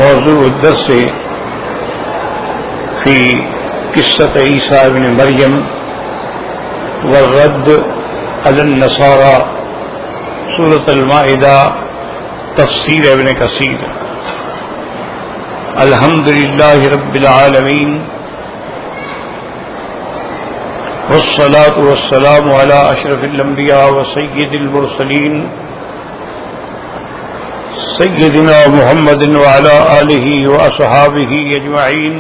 موضوع الدرس في قصة عيسى ابن مريم والرد على النصارى سورة المائدة تفسير ابن كثير. الحمد لله رب العالمين والصلاة والسلام على أشرف الأنبياء وسيد المرسلين سيدنا محمد وعلى آله وأصحابه أجمعين.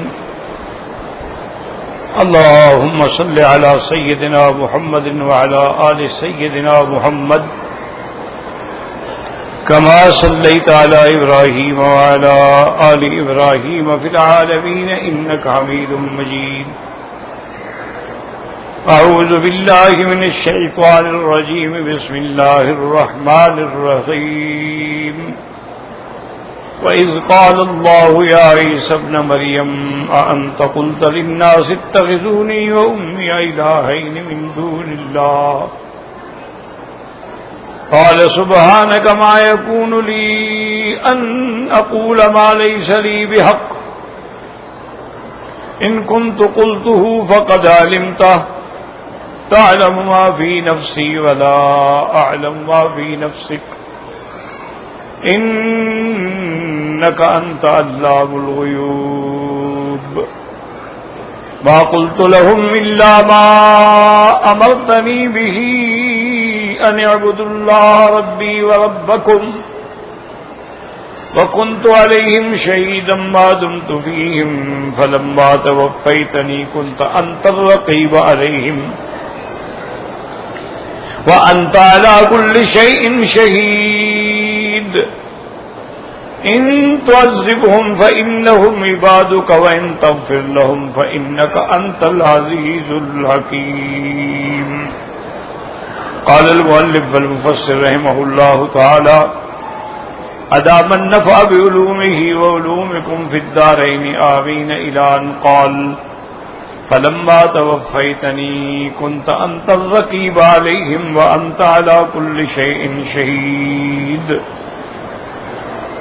اللهم صل على سيدنا محمد وعلى آل سيدنا محمد كما صليت على إبراهيم وعلى آل إبراهيم في العالمين إنك حميد مجيد. أعوذ بالله من الشيطان الرجيم. بسم الله الرحمن الرحيم. وإذ قال الله يا عيسى ابن مريم أأنت قلت للناس اتخذوني وأمي إلهين من دون الله قال سبحانك ما يكون لي أن أقول ما ليس لي بحق إن كنت قلته فقد علمته تعلم ما في نفسي ولا أعلم ما في نفسك إنك أنت علام الغيوب. ما قلت لهم إلا ما أمرتني به أن اعبدوا الله ربي وربكم وكنت عليهم شهيدا ما دمت فيهم فلما توفيتني كنت أنت الرقيب عليهم وأنت على كل شيء شهيد. إن تعذبهم فإنهم عبادك وإن تغفر لهم فإنك أنت العزيز الحكيم. قال المؤلف والمفسر رحمه الله تعالى أدام النفع بعلومه وعلومكم في الدارين آمين إلى أن قال فلما توفيتني كنت أنت الرقيب عليهم وأنت على كل شيء شهيد.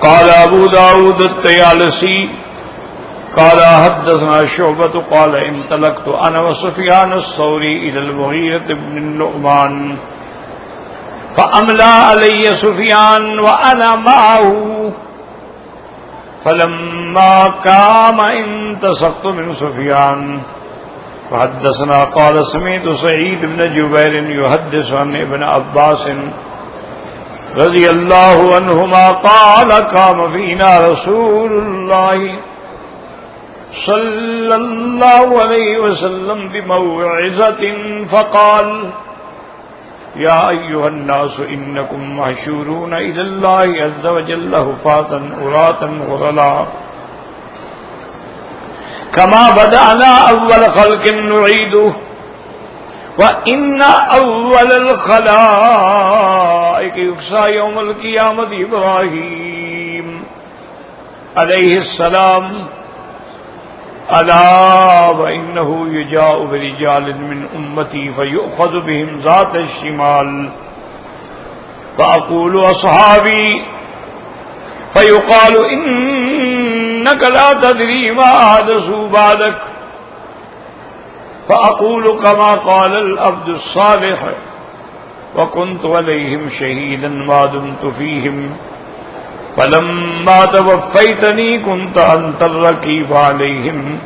قال أبو داود الطيالسي قال حدثنا شعبة قال انطلقت أنا وسفيان الثوري إلى المغيرة بن النعمان فأملى علي سفيان وأنا معه فلما قام انتصقت من سفيان فحدثنا قال سمعت سعيد بن جبير يحدث عن ابن عباس رضي الله عنهما قال قام فينا رسول الله صلى الله عليه وسلم بموعظة فقال يا أيها الناس إنكم محشورون إلى الله عز وجل حفاة عراة غرلا كما بدأنا أول خلق نعيده وإن أول الخلائق يكسى يوم القيامة إبراهيم عليه السلام ألا وإنه يجاء برجال من أمتي فيؤخذ بهم ذات الشمال فأقول أصحابي فيقال إنك لا تدري ما أحدثوا بعدك فأقول كما قال العبد الصالح وكنت عليهم شهيدا ما دمت فيهم فلما توفيتني كنت أنت الرقيب عليهم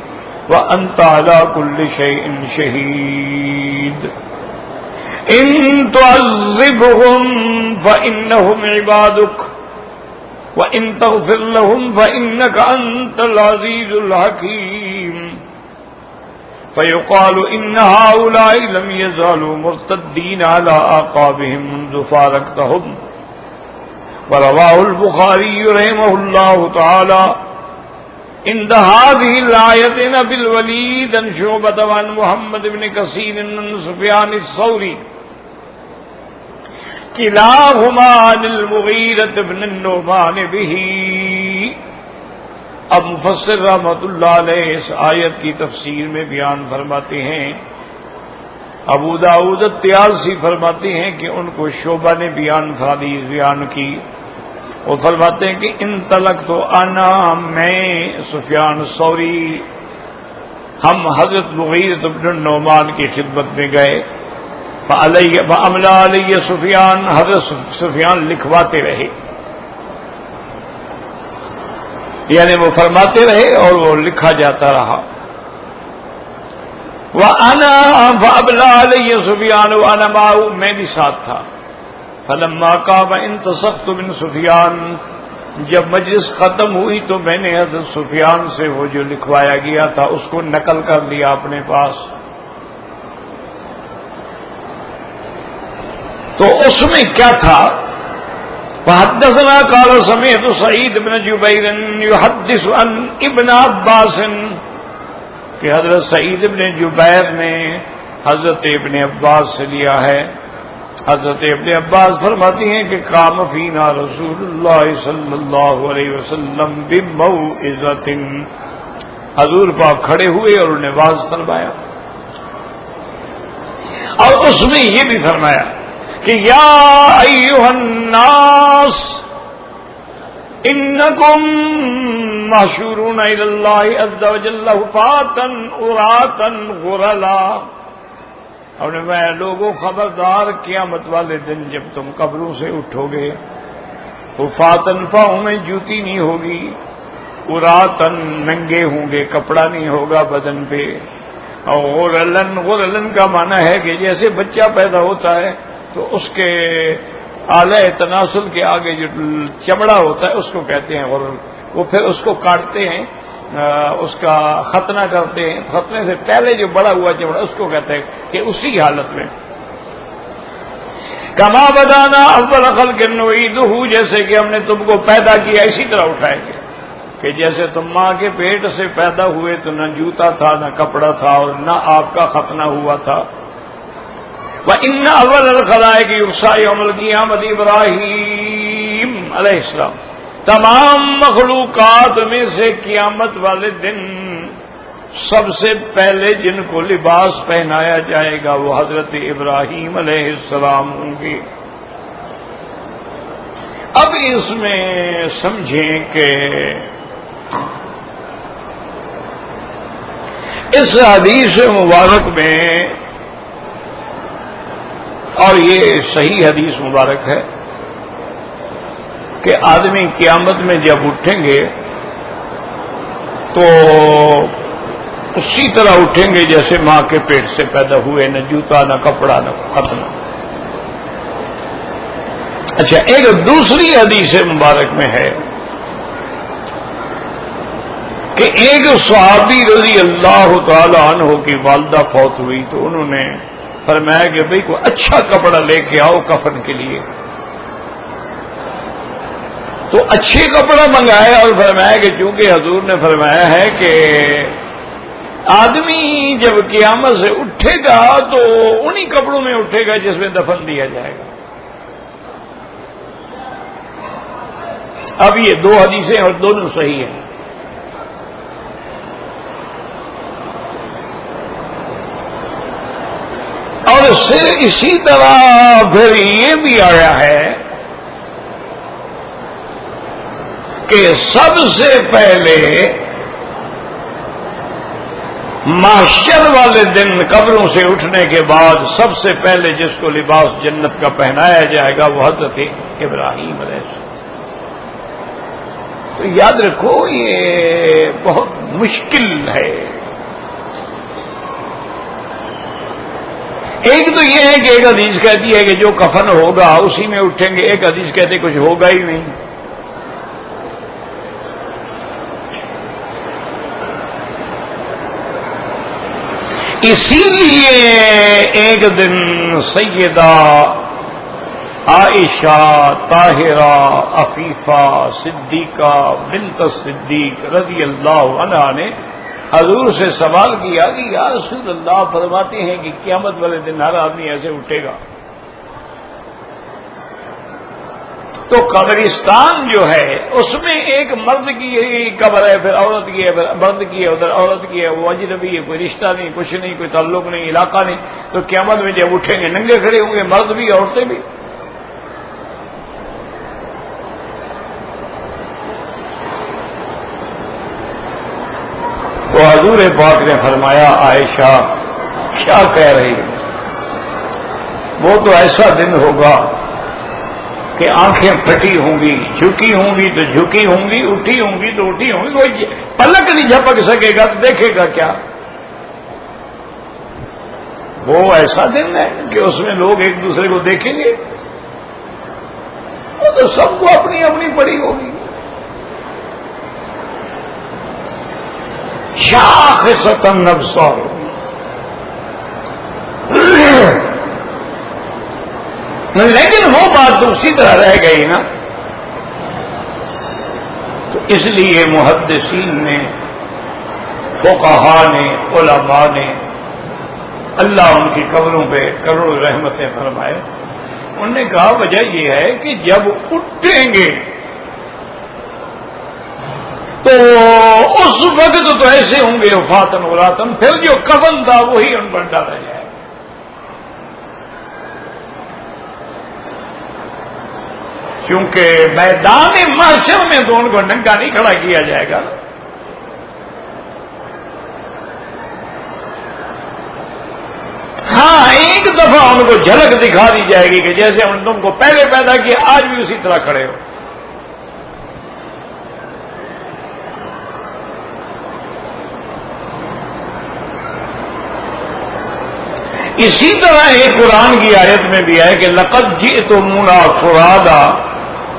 وأنت على كل شيء شهيد. إن تعذبهم فإنهم عبادك وإن تغفر لهم فإنك أنت العزيز الحكيم. فيقال إن هؤلاء لم يزالوا مرتدين على أعقابهم منذ فارقتهم. ورواه البخاري رحمه الله تعالى عند هذه الآية عن الوليد عن شعبة عن محمد بن كثير عن سفيان الثوري كلاهما عن المغيرة بن النعمان به. اب مفسر رحمۃ اللہ علیہ اس آیت کی تفسیر میں بیان فرماتے ہیں ابو داؤد الطیالسی فرماتے ہیں کہ ان کو شعبہ نے حدیث بیان کی وہ فرماتے ہیں کہ انطلقت انا میں سفیان ثوری ہم حضرت مغیرہ بن النعمان کی خدمت میں گئے، فاملا علیہ سفیان، حضرت سفیان لکھواتے رہے، یعنی وہ فرماتے رہے اور وہ لکھا جاتا رہا۔ وَأَنَا فَأَبْلَى عَلَيَّ سُفْيَانُ وَأَنَا مَعَهُ، میں بھی ساتھ تھا۔ فَلَمَّا قَامَ انْتَصَقْتُ مِنْ سُفْيَانَ، جب مجلس ختم ہوئی تو میں نے حضرت سفیان سے وہ جو لکھوایا گیا تھا اس کو نقل کر لیا اپنے پاس۔ تو اس میں کیا تھا؟ وَحَدَّثَنَا قَالَ سَمِعْتُ سَعِيدَ بْنَ جُبَيْرٍ يُحَدِّثُ عَنْ ابْنِ عَبَّاسٍ، کہ حضرت سعید ابن جبیر نے حضرت ابن عباس سے لیا ہے۔ حضرت ابن عباس فرماتی ہیں کہ قام فینا رسول اللہ صلی اللہ علیہ وسلم بموعظۃ، حضور پاک کھڑے ہوئے اور انہیں واعظ فرمایا، اور اس میں یہ بھی فرمایا کہ یا ایھا الناس انکم محشورون الی اللہ عز وجل حفاۃ عراۃ غرلا، اور میں لوگوں خبردار قیامت والے دن جب تم قبروں سے اٹھو گے، حفاۃً پاؤں میں جوتی نہیں ہوگی، عراۃً ننگے ہوں گے، کپڑا نہیں ہوگا بدن پہ، اور غرلن، غرلن کا معنی ہے کہ جیسے بچہ پیدا ہوتا ہے تو اس کے آلہ تناسل کے آگے جو چمڑا ہوتا ہے اس کو کہتے ہیں غرل، وہ پھر اس کو کاٹتے ہیں، اس کا ختنہ کرتے ہیں، ختنے سے پہلے جو بڑا ہوا چمڑا اس کو کہتے ہیں، کہ اسی حالت میں کما بدانا اول خلق نعیدہ، جیسے کہ ہم نے تم کو پیدا کیا اسی طرح اٹھائیں گے، کہ جیسے تم ماں کے پیٹ سے پیدا ہوئے تو نہ جوتا تھا نہ کپڑا تھا اور نہ آپ کا ختنہ ہوا تھا۔ وَإِنَّ أَوَّلَ الْخَلَائِقِ يُحْشَرُ يَوْمَ الْقِيَامَةِ ابراہیم علیہ السلام، تمام مخلوقات میں سے قیامت والے دن سب سے پہلے جن کو لباس پہنایا جائے گا وہ حضرت ابراہیم علیہ السلام ہوں گے۔ اب اس میں سمجھیں کہ اس حدیث مبارک میں، اور یہ صحیح حدیث مبارک ہے، کہ آدمی قیامت میں جب اٹھیں گے تو اسی طرح اٹھیں گے جیسے ماں کے پیٹ سے پیدا ہوئے، نہ جوتا نہ کپڑا نہ ختنہ۔ اچھا، ایک دوسری حدیث مبارک میں ہے کہ ایک صحابی رضی اللہ تعالی عنہ کی والدہ فوت ہوئی تو انہوں نے فرمایا کہ بھئی کوئی اچھا کپڑا لے کے آؤ کفن کے لیے، تو اچھے کپڑا منگائے اور فرمایا کہ چونکہ حضور نے فرمایا ہے کہ آدمی جب قیامت سے اٹھے گا تو انہی کپڑوں میں اٹھے گا جس میں دفن دیا جائے گا۔ اب یہ دو حدیثیں اور دونوں صحیح ہیں۔ اور اسی طرح پھر یہ بھی آیا ہے کہ سب سے پہلے محشر والے دن قبروں سے اٹھنے کے بعد سب سے پہلے جس کو لباس جنت کا پہنایا جائے گا وہ حضرت ابراہیم علیہ السلام۔ تو یاد رکھو یہ بہت مشکل ہے۔ ایک تو یہ ہے کہ ایک حدیث کہتی ہے کہ جو کفن ہوگا اسی میں اٹھیں گے، ایک حدیث کہتے کچھ ہوگا ہی نہیں۔ اسی لیے ایک دن سیدہ عائشہ طاہرہ عفیفہ صدیقہ بنت صدیق رضی اللہ عنہا نے حضور سے سوال کیا کہ یا رسول اللہ، فرماتے ہیں کہ قیامت والے دن ہر آدمی ایسے اٹھے گا، تو قبرستان جو ہے اس میں ایک مرد کی قبر ہے، پھر عورت کی ہے، پھر مرد کی ہے، ادھر عورت کی ہے، وہ اجنبی ہے، کوئی رشتہ نہیں، کچھ نہیں، کوئی تعلق نہیں، علاقہ نہیں، تو قیامت میں جب اٹھیں گے ننگے کھڑے ہوں گے، مرد بھی عورتیں بھی۔ تو حضور پاک نے فرمایا عائشہ کیا کہہ رہی ہے؟ وہ تو ایسا دن ہوگا کہ آنکھیں پھٹی ہوں گی، جھکی ہوں گی تو جھکی ہوں گی، اٹھی ہوں گی تو اٹھی ہوں گی، کوئی پلک نہیں جھپک سکے گا تو دیکھے گا کیا؟ وہ ایسا دن ہے کہ اس میں لوگ ایک دوسرے کو دیکھیں گے، وہ تو سب کو اپنی اپنی پڑی ہوگی. شاخصۃ الابصار، لیکن وہ بات تو اسی طرح رہ گئی نا. تو اس لیے محدثین نے، فقہاء نے، علماء نے، اللہ ان کی قبروں پہ کروڑوں رحمتیں فرمائے، انہوں نے کہا وجہ یہ ہے کہ جب اٹھیں گے تو اس وقت تو ایسے ہوں گے وفاتن ولاتن، پھر جو کفن تھا وہی ان پر ڈالا جائے. کیونکہ میدان محشر میں تو ان کو ننگا نہیں کھڑا کیا جائے گا. ہاں ایک دفعہ ان کو جھلک دکھا دی جائے گی کہ جیسے ہم تم کو پہلے پیدا کیا آج بھی اسی طرح کھڑے ہو. اسی طرح ایک قرآن کی آیت میں بھی ہے کہ لقد جئتمونا فرادا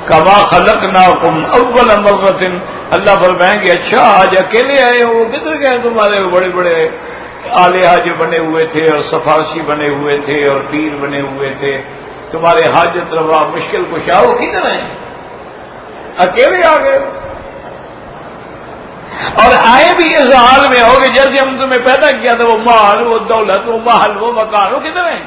کما خلقناکم اول مرۃ. اللہ فرمائیں گے اچھا آج اکیلے آئے ہو، کدھر گئے تمہارے بڑے بڑے آلیہ جو بنے ہوئے تھے اور سفارشی بنے ہوئے تھے اور پیر بنے ہوئے تھے، تمہارے حاجت روا مشکل کشا ہو کدھر ہیں؟ اکیلے آ گئے ہو. اور آئے بھی اس حال میں ہو کہ جیسے ہم تمہیں پیدا کیا تھا، وہ مال، وہ دولت، وہ محل، وہ مکان، وہ کدھر ہیں؟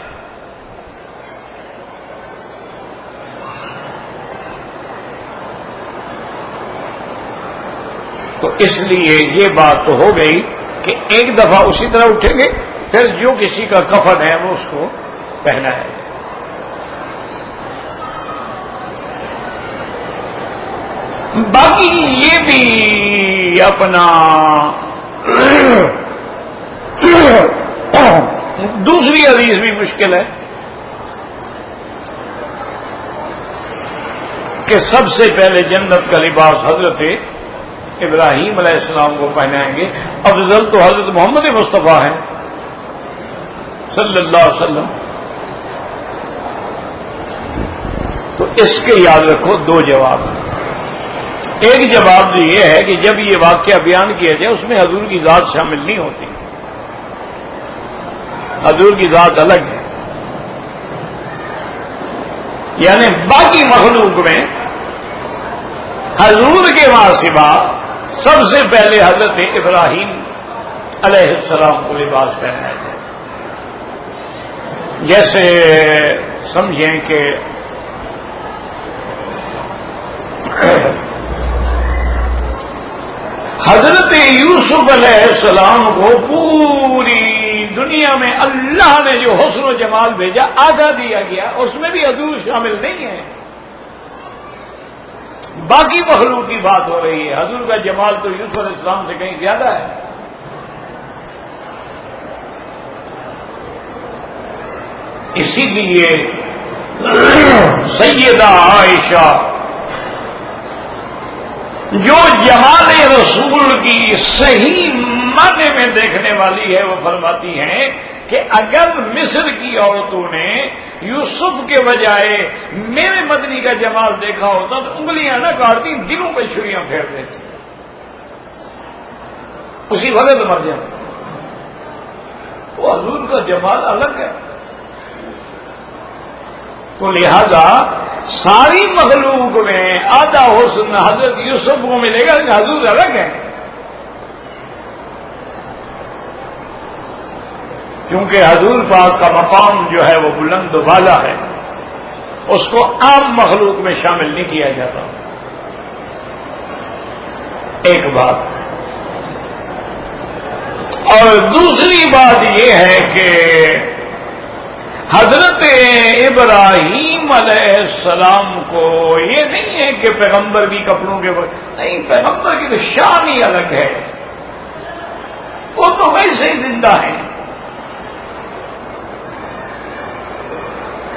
تو اس لیے یہ بات تو ہو گئی کہ ایک دفعہ اسی طرح اٹھیں گے، پھر جو کسی کا کفن ہے وہ اس کو پہنا ہے. باقی یہ بھی اپنا دوسری حدیث بھی مشکل ہے کہ سب سے پہلے جنت کا لباس حضرت ابراہیم علیہ السلام کو پہنائیں گے. افضل تو حضرت محمد مصطفیٰ ہیں صلی اللہ علیہ وسلم. تو اس کے یاد رکھو دو جواب. ایک جواب تو یہ ہے کہ جب یہ واقعہ بیان کیا جائے اس میں حضور کی ذات شامل نہیں ہوتی، حضور کی ذات الگ ہے. یعنی باقی مخلوق میں حضور کے وہاں سوا سب سے پہلے حضرت ابراہیم علیہ السلام کو لباس پہنایا جائے. جیسے سمجھیں کہ حضرت یوسف علیہ السلام کو پوری دنیا میں اللہ نے جو حسن و جمال بھیجا آدھا دیا گیا، اس میں بھی حضور شامل نہیں ہے. باقی مخلوق کی بات ہو رہی ہے. حضور کا جمال تو یوسف علیہ السلام سے کہیں زیادہ ہے. اسی لیے سیدہ عائشہ جو جمال رسول کی صحیح معنی میں دیکھنے والی ہے، وہ فرماتی ہیں کہ اگر مصر کی عورتوں نے یوسف کے بجائے میرے مدنی کا جمال دیکھا ہوتا تو انگلیاں نہ کاٹتی، دلوں پہ چھریاں پھیر دیتی، اسی وقت مر جائے. تو حضور کا جمال الگ ہے. تو لہذا ساری مخلوق میں آدھا حسن حضرت یوسف کو ملے گا، لیکن حضور الگ ہے. کیونکہ حضور پاک کا مقام جو ہے وہ بلند و بالا ہے، اس کو عام مخلوق میں شامل نہیں کیا جاتا. ایک بات. اور دوسری بات یہ ہے کہ حضرت ابراہیم علیہ السلام کو یہ نہیں ہے کہ پیغمبر بھی کپڑوں کے نہیں، پیغمبر کی تو شان ہی الگ ہے. سے زندہ ہیں.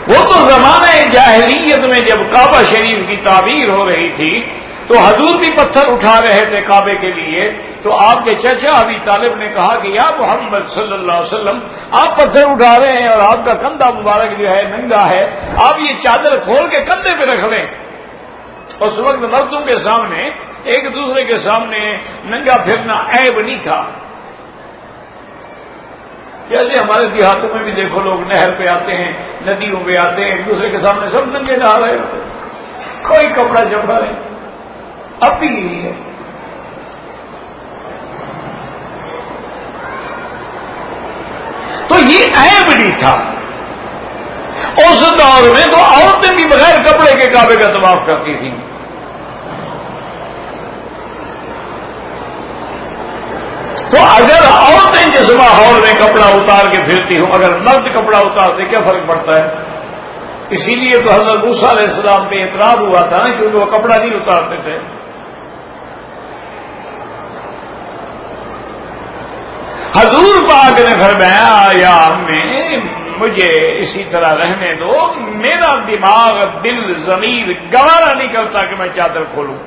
وہ تو زمانہ جاہلیت میں جب کعبہ شریف کی تعمیر ہو رہی تھی تو حضور بھی پتھر اٹھا رہے تھے کعبے کے لیے، تو آپ کے چچا ابی طالب نے کہا کہ یا محمد صلی اللہ علیہ وسلم، آپ پتھر اٹھا رہے ہیں اور آپ کا کندھا مبارک جو ہے ننگا ہے، آپ یہ چادر کھول کے کندھے پہ رکھ لیں. اس وقت مردوں کے سامنے ایک دوسرے کے سامنے ننگا پھرنا عیب نہیں تھا. جیسے ہمارے دیہاتوں میں بھی دیکھو لوگ نہر پہ آتے ہیں، ندیوں پہ آتے ہیں، ایک دوسرے کے سامنے سب ننگے نہا رہے ہوتے، کوئی کپڑا چپڑا نہیں. اب بھی یہی ہے. تو یہ عیب نہیں تھا. اس دور میں تو عورتیں بھی بغیر کپڑے کے کعبے کا طواف کرتی تھیں. تو اگر عورتیں جس ماحول میں کپڑا اتار کے پھرتی ہوں، اگر مرد کپڑا اتارتے کیا فرق پڑتا ہے؟ اسی لیے تو حضرت موسیٰ علیہ السلام پہ اعتراض ہوا تھا نا، کیونکہ وہ کپڑا نہیں اتارتے تھے. حضور پاک نے فرمایا یا امی مجھے اسی طرح رہنے دو، میرا دماغ دل ضمیر گوارا نہیں کرتا کہ میں چادر کھولوں.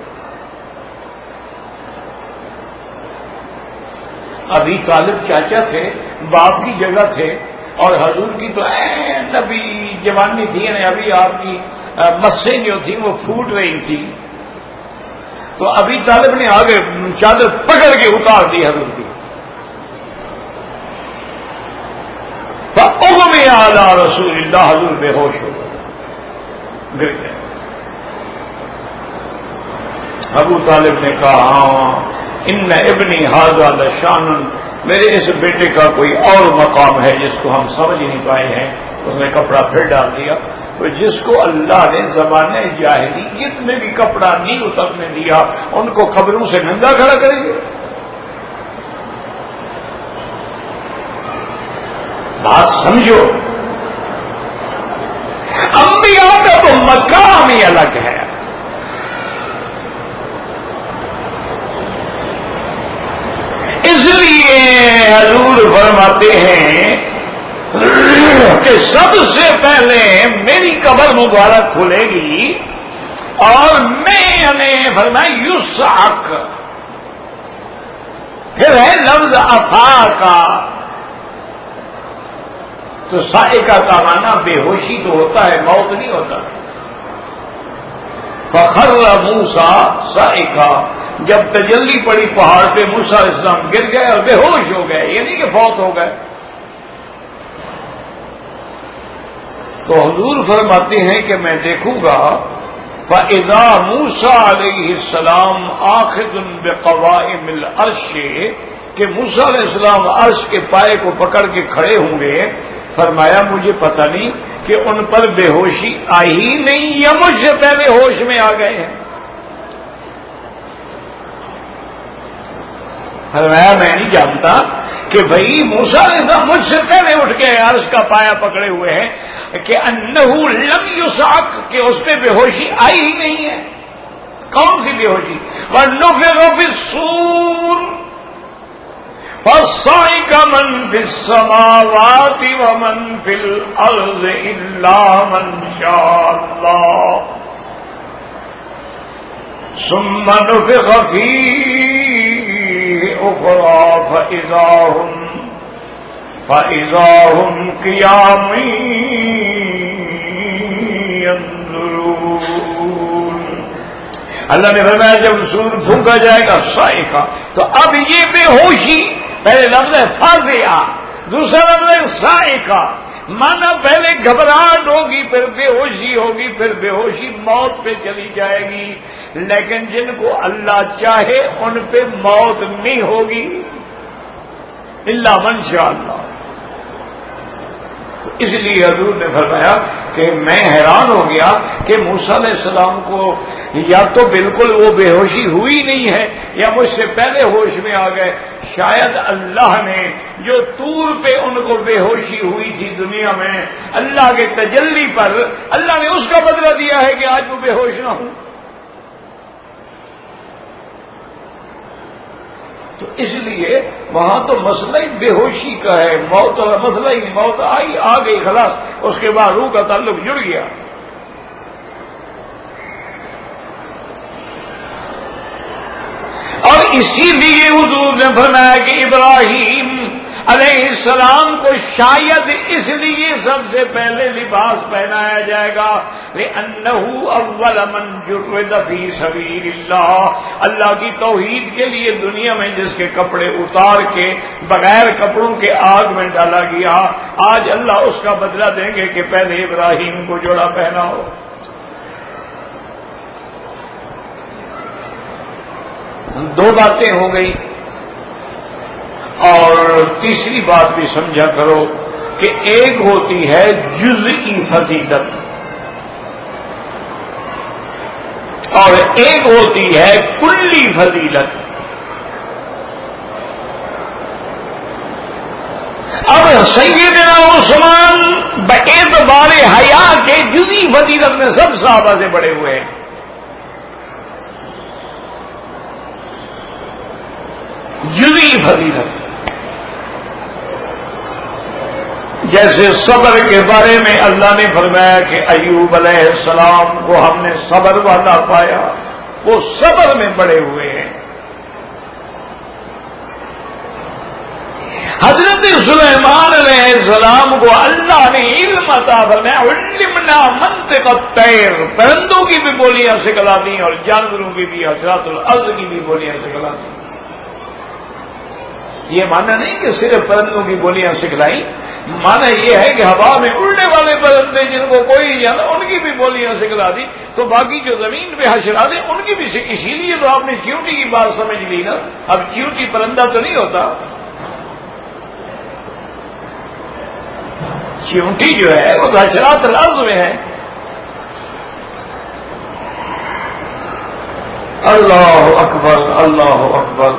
ابھی طالب چاچا تھے، باپ کی جگہ تھے، اور حضور کی تو ابھی جوانی تھی، یعنی ابھی آپ کی مسیں جو تھیں وہ پھوٹ رہی تھی. تو ابھی طالب نے آگے چادر پکڑ کے اتار دی حضور کی. اغمی علی رسول اللہ، حضور بے ہوش ہو گر گئے. ابو طالب نے کہا ہاں ان ابنی ھذا لشان، میرے اس بیٹے کا کوئی اور مقام ہے جس کو ہم سمجھ نہیں پائے ہیں. اس نے کپڑا پھر ڈال دیا. تو جس کو اللہ نے زمانے جاہلیت میں بھی کپڑا نہیں اترنے دیا، ان کو قبروں سے ننگا کھڑا کریں گے؟ بات سمجھو. انبیاء کا تو مقام ہی الگ ہے. اس لیے حضور فرماتے ہیں کہ سب سے پہلے میری قبر مبارک کھلے گی اور میں نے فرمایا یسعق، پھر ہے لفظ افاقہ. تو سائقہ کا معنی بے ہوشی تو ہوتا ہے، موت نہیں ہوتا. فخر موسیٰ سائقہ، جب تجلی پڑی پہاڑ پہ موسیٰ علیہ السلام گر گئے اور بے ہوش ہو گئے، یہ نہیں کہ فوت ہو گئے. تو حضور فرماتے ہیں کہ میں دیکھوں گا فَإِذَا موسیٰ علیہ السلام آخذ بقوائم العرش، کہ موسیٰ علیہ السلام عرش کے پائے کو پکڑ کے کھڑے ہوں گے. فرمایا مجھے پتہ نہیں کہ ان پر بے ہوشی آئی ہی نہیں یا مجھ سے پہلے ہوش میں آ گئے ہیں. فرمایا میں نہیں جانتا کہ بھئی موسیٰ علیہ السلام مجھ سے پہلے اٹھ کے عرش کا پایا پکڑے ہوئے ہیں کہ انہو لم یصعق، کہ اس پہ بے ہوشی آئی ہی نہیں ہے. کون سی بے ہوشی؟ وَنُفِخَ فِي الصُّورِ فَصَعِقَ مَن فِي السَّمَاوَاتِ وَمَن فِي الْأَرْضِ إِلَّا مَن شَاءَ اللَّهُ ثُمَّ نُفِخَ فِيهِ أُخْرَىٰ فَإِذَا هُمْ قِيَامٌ يَنظُرُونَ. اللہ نے فرمایا جب سور پھونکا جائے گا صائقہ، تو اب یہ بے ہوشی، پہلے لفظ ہے فاضعہ، دوسرا لفظ ہے صائقہ. مانا پہلے گھبراہٹ ہوگی، پھر بے ہوشی ہوگی، پھر بے ہوشی موت پہ چلی جائے گی. لیکن جن کو اللہ چاہے ان پہ موت نہیں ہوگی الا من شاء اللہ. تو اس لیے حضور نے فرمایا کہ میں حیران ہو گیا کہ موسیٰ علیہ السلام کو یا تو بالکل وہ بے ہوشی ہوئی نہیں ہے یا مجھ سے پہلے ہوش میں آ گئے. شاید اللہ نے جو طور پہ ان کو بے ہوشی ہوئی تھی دنیا میں، اللہ کے تجلی پر اللہ نے اس کا بدلہ دیا ہے کہ آج وہ بے ہوش نہ ہوں. تو اس لیے وہاں تو مسئلہ ہی بے ہوشی کا ہے، موت والا مسئلہ ہی نہیں، موت آئی آ گئی خلاص، اس کے بعد روح کا تعلق جڑ گیا۔ اور اسی لیے حضور نے فرمایا کہ ابراہیم علیہ السلام کو شاید اس لیے سب سے پہلے لباس پہنایا جائے گا لِأَنَّهُ أَوَّلَ مَنْ جُرِّدَ فِي سَبِيلِ اللَّهِ، اللہ کی توحید کے لیے دنیا میں جس کے کپڑے اتار کے بغیر کپڑوں کے آگ میں ڈالا گیا، آج اللہ اس کا بدلہ دیں گے کہ پہلے ابراہیم کو جوڑا پہناؤ۔ دو باتیں ہو گئی، اور تیسری بات بھی سمجھا کرو کہ ایک ہوتی ہے جزئی فضیلت اور ایک ہوتی ہے کلی فضیلت۔ اب سیدنا عثمان باعتبار حیا کے جزئی فضیلت میں سب صحابہ سے بڑے ہوئے ہیں۔ جزئی فضیلت جیسے صبر کے بارے میں اللہ نے فرمایا کہ ایوب علیہ السلام کو ہم نے صبر والا پایا، وہ صبر میں بڑے ہوئے ہیں۔ حضرت سلیمان علیہ السلام کو اللہ نے علم عطا فرمایا، علمنا منطق الطیر، پرندوں کی بھی بولیاں سکھلا دی اور جانوروں کی بھی، حشرات الارض کی بھی بولیاں سکھلا دی۔ یہ معنی نہیں کہ صرف پرندوں کی بولیاں سکھلائیں، معنی یہ ہے کہ ہوا میں اڑنے والے پرندے جن کو کوئی نہیں جانتا ان کی بھی بولیاں سکھلا دی، تو باقی جو زمین پہ حشرات ہیں ان کی بھی اسی لیے تو آپ نے چیونٹی کی بات سمجھ لی نا۔ اب چیونٹی پرندہ تو نہیں ہوتا، چیونٹی جو ہے وہ حشرات الارض میں ہے۔ اللہ اکبر اللہ اکبر۔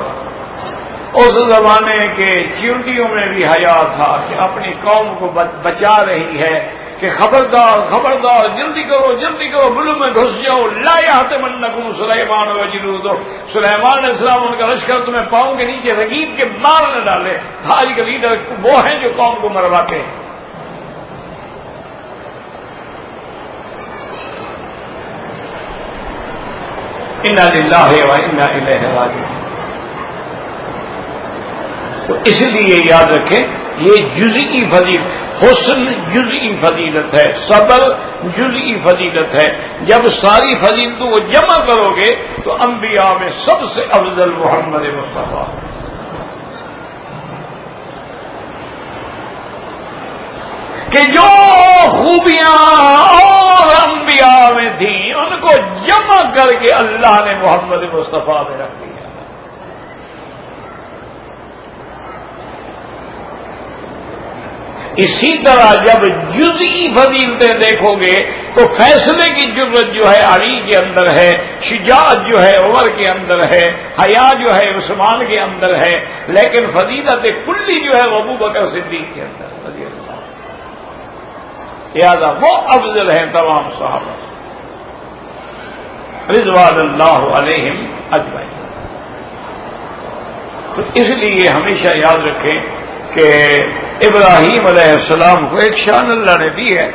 اس زمانے کے چیونٹیوں میں بھی حیا تھا کہ اپنی قوم کو بچا رہی ہے کہ خبردار خبردار، جلدی کرو بلو میں گھس جاؤ، لا یحطمنکم سلیمان وجنودہ، سلیمان علیہ السلام ان کا لشکر تمہیں پاؤں کے نیچے رگیب کے مار نہ ڈالے۔ آج کے لیڈر وہ ہیں جو قوم کو مرواتے ہیں۔ انا للہ و انا الیہ راجعون۔ تو اس لیے یاد رکھیں یہ جزئی فضیلت، حسن جزئی فضیلت ہے، صبر جزئی فضیلت ہے۔ جب ساری فضیلتوں کو جمع کرو گے تو انبیاء میں سب سے افضل محمد مصطفیٰ۔ کہ جو خوبیاں اور انبیاء میں تھیں ان کو جمع کر کے اللہ نے محمد مصطفیٰ میں رکھ دیا۔ اسی طرح جب جزئی فضیلتیں دیکھو گے تو فیصلے کی جرت جو ہے علی کے اندر ہے، شجاعت جو ہے عمر کے اندر ہے، حیا جو ہے عثمان کے اندر ہے، لیکن فضیلت کلی جو ہے وہ ابو بکر صدیق کے اندر رضی اللہ۔ لہذا وہ افضل ہیں تمام صحابہ رضوان اللہ علیہم اجمعین۔ تو اس لیے ہمیشہ یاد رکھیں کہ ابراہیم علیہ السلام کو ایک شان اللہ نے دی ہے،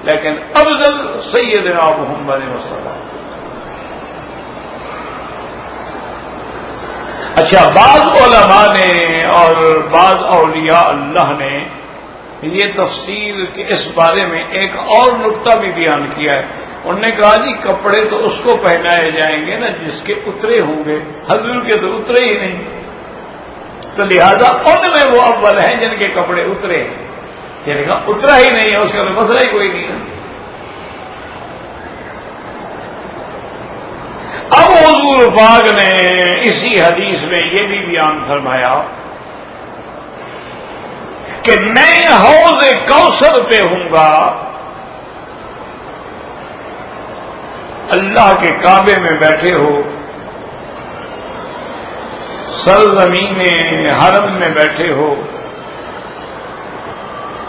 لیکن افضل سیدنا محمد مصطفیٰ۔ اچھا، بعض علماء نے اور بعض اولیاء اللہ نے یہ تفسیر کے اس بارے میں ایک اور نقطہ بھی بیان کیا ہے۔ انہوں نے کہا جی کپڑے تو اس کو پہنائے جائیں گے نا جس کے اترے ہوں گے، حضور کے تو اترے ہی نہیں، تو لہذا ان میں وہ اول ہیں جن کے کپڑے اترے ہیں۔ جن کا اترا ہی نہیں ہے اس کا تو مسئلہ ہی کوئی نہیں ہے۔ اب حضور پاک نے اسی حدیث میں یہ بھی بیان فرمایا کہ میں حوض کوثر پہ ہوں گا، اللہ کے کعبے میں بیٹھے ہو، سرزمین حرم میں بیٹھے ہو،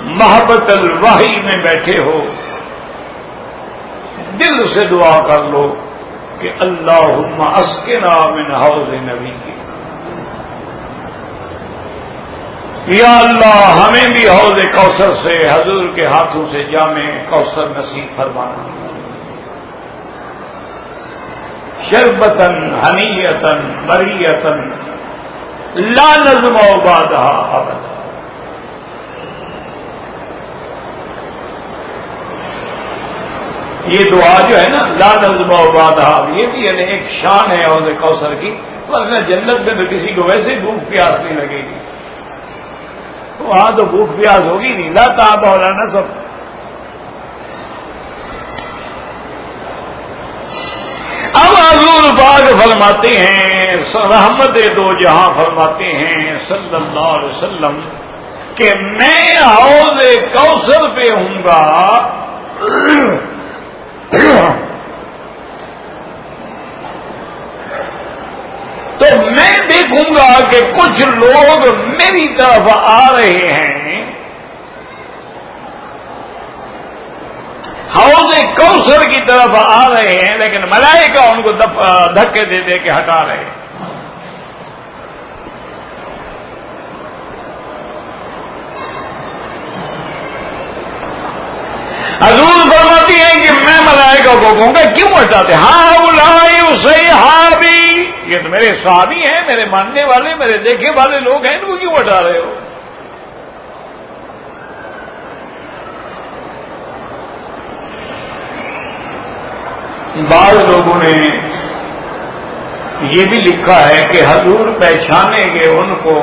محبت الوحی میں بیٹھے ہو، دل سے دعا کر لو کہ اللہم اسقنا من حوض نبی کی، یا اللہ ہمیں بھی حوض کوثر سے حضور کے ہاتھوں سے جام کوثر نصیب فرمانا، شربتن ہنیتن مریتن لا نظم بعدہا ابدا۔ یہ دعا جو ہے نا لا نظم بعدہا، یہ بھی یعنی ایک شان ہے حوض کوثر کی، ورنہ جنت میں تو کسی کو ویسے بھوک پیاس نہیں لگے گی، وہاں تو بھوک پیاس ہوگی نہیں، لا تعب ولا نصب۔ اب حضور پاک فرماتے ہیں، رحمت دو جہاں فرماتے ہیں صلی اللہ علیہ وسلم کہ میں حوض کوثر پہ ہوں گا تو میں دیکھوں گا کہ کچھ لوگ میری طرف آ رہے ہیں، حوض کوثر کی طرف آ رہے ہیں، لیکن ملائکہ ان کو دھکے دے دے کے ہٹا رہے ہیں۔ حضور فرماتی ہیں کہ میں ملائکہ کو کہوں گا کیوں ہٹاتے؟ ہاؤلائی صحابی، یہ تو میرے صحابی ہیں، میرے ماننے والے، میرے دیکھے والے لوگ ہیں، ان کو کیوں ہٹا رہے ہو؟ بعض لوگوں نے یہ بھی لکھا ہے کہ حضور پہچانیں گے ان کو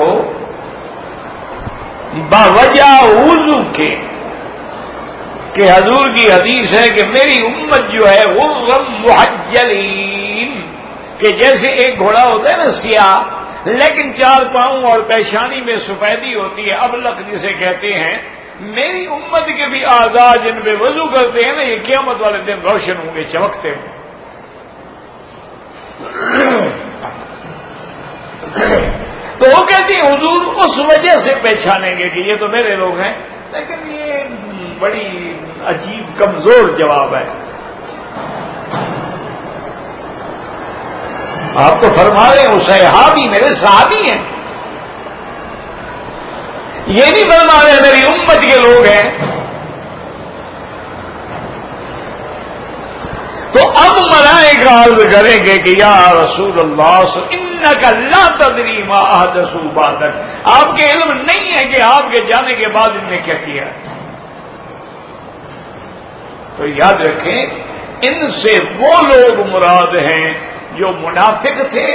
باوجہ وضو کے، کہ حضور کی حدیث ہے کہ میری امت جو ہے غرم محجلین، کہ جیسے ایک گھوڑا ہوتا ہے نا سیاہ لیکن چار پاؤں اور پیشانی میں سفیدی ہوتی ہے، ابلق جسے کہتے ہیں، میری امت کے بھی اعضاء جن پہ وضو کرتے ہیں نا یہ قیامت والے دن روشن ہوں گے، چمکتے ہوں۔ تو وہ کہتے ہیں حضور اس وجہ سے پہچانیں گے کہ یہ تو میرے لوگ ہیں، لیکن یہ بڑی عجیب کمزور جواب ہے۔ آپ تو فرما رہے ہیں وہ صحابی میرے صحابی ہیں، یہ نہیں فرما رہے میری امت کے لوگ ہیں۔ تو اب ملائکہ عرض کریں گے کہ یا رسول اللہ انک لا تدری ما احدثوا بعدک، آپ کے علم نہیں ہے کہ آپ کے جانے کے بعد ان نے کیا کیا۔ تو یاد رکھیں ان سے وہ لوگ مراد ہیں جو منافق تھے،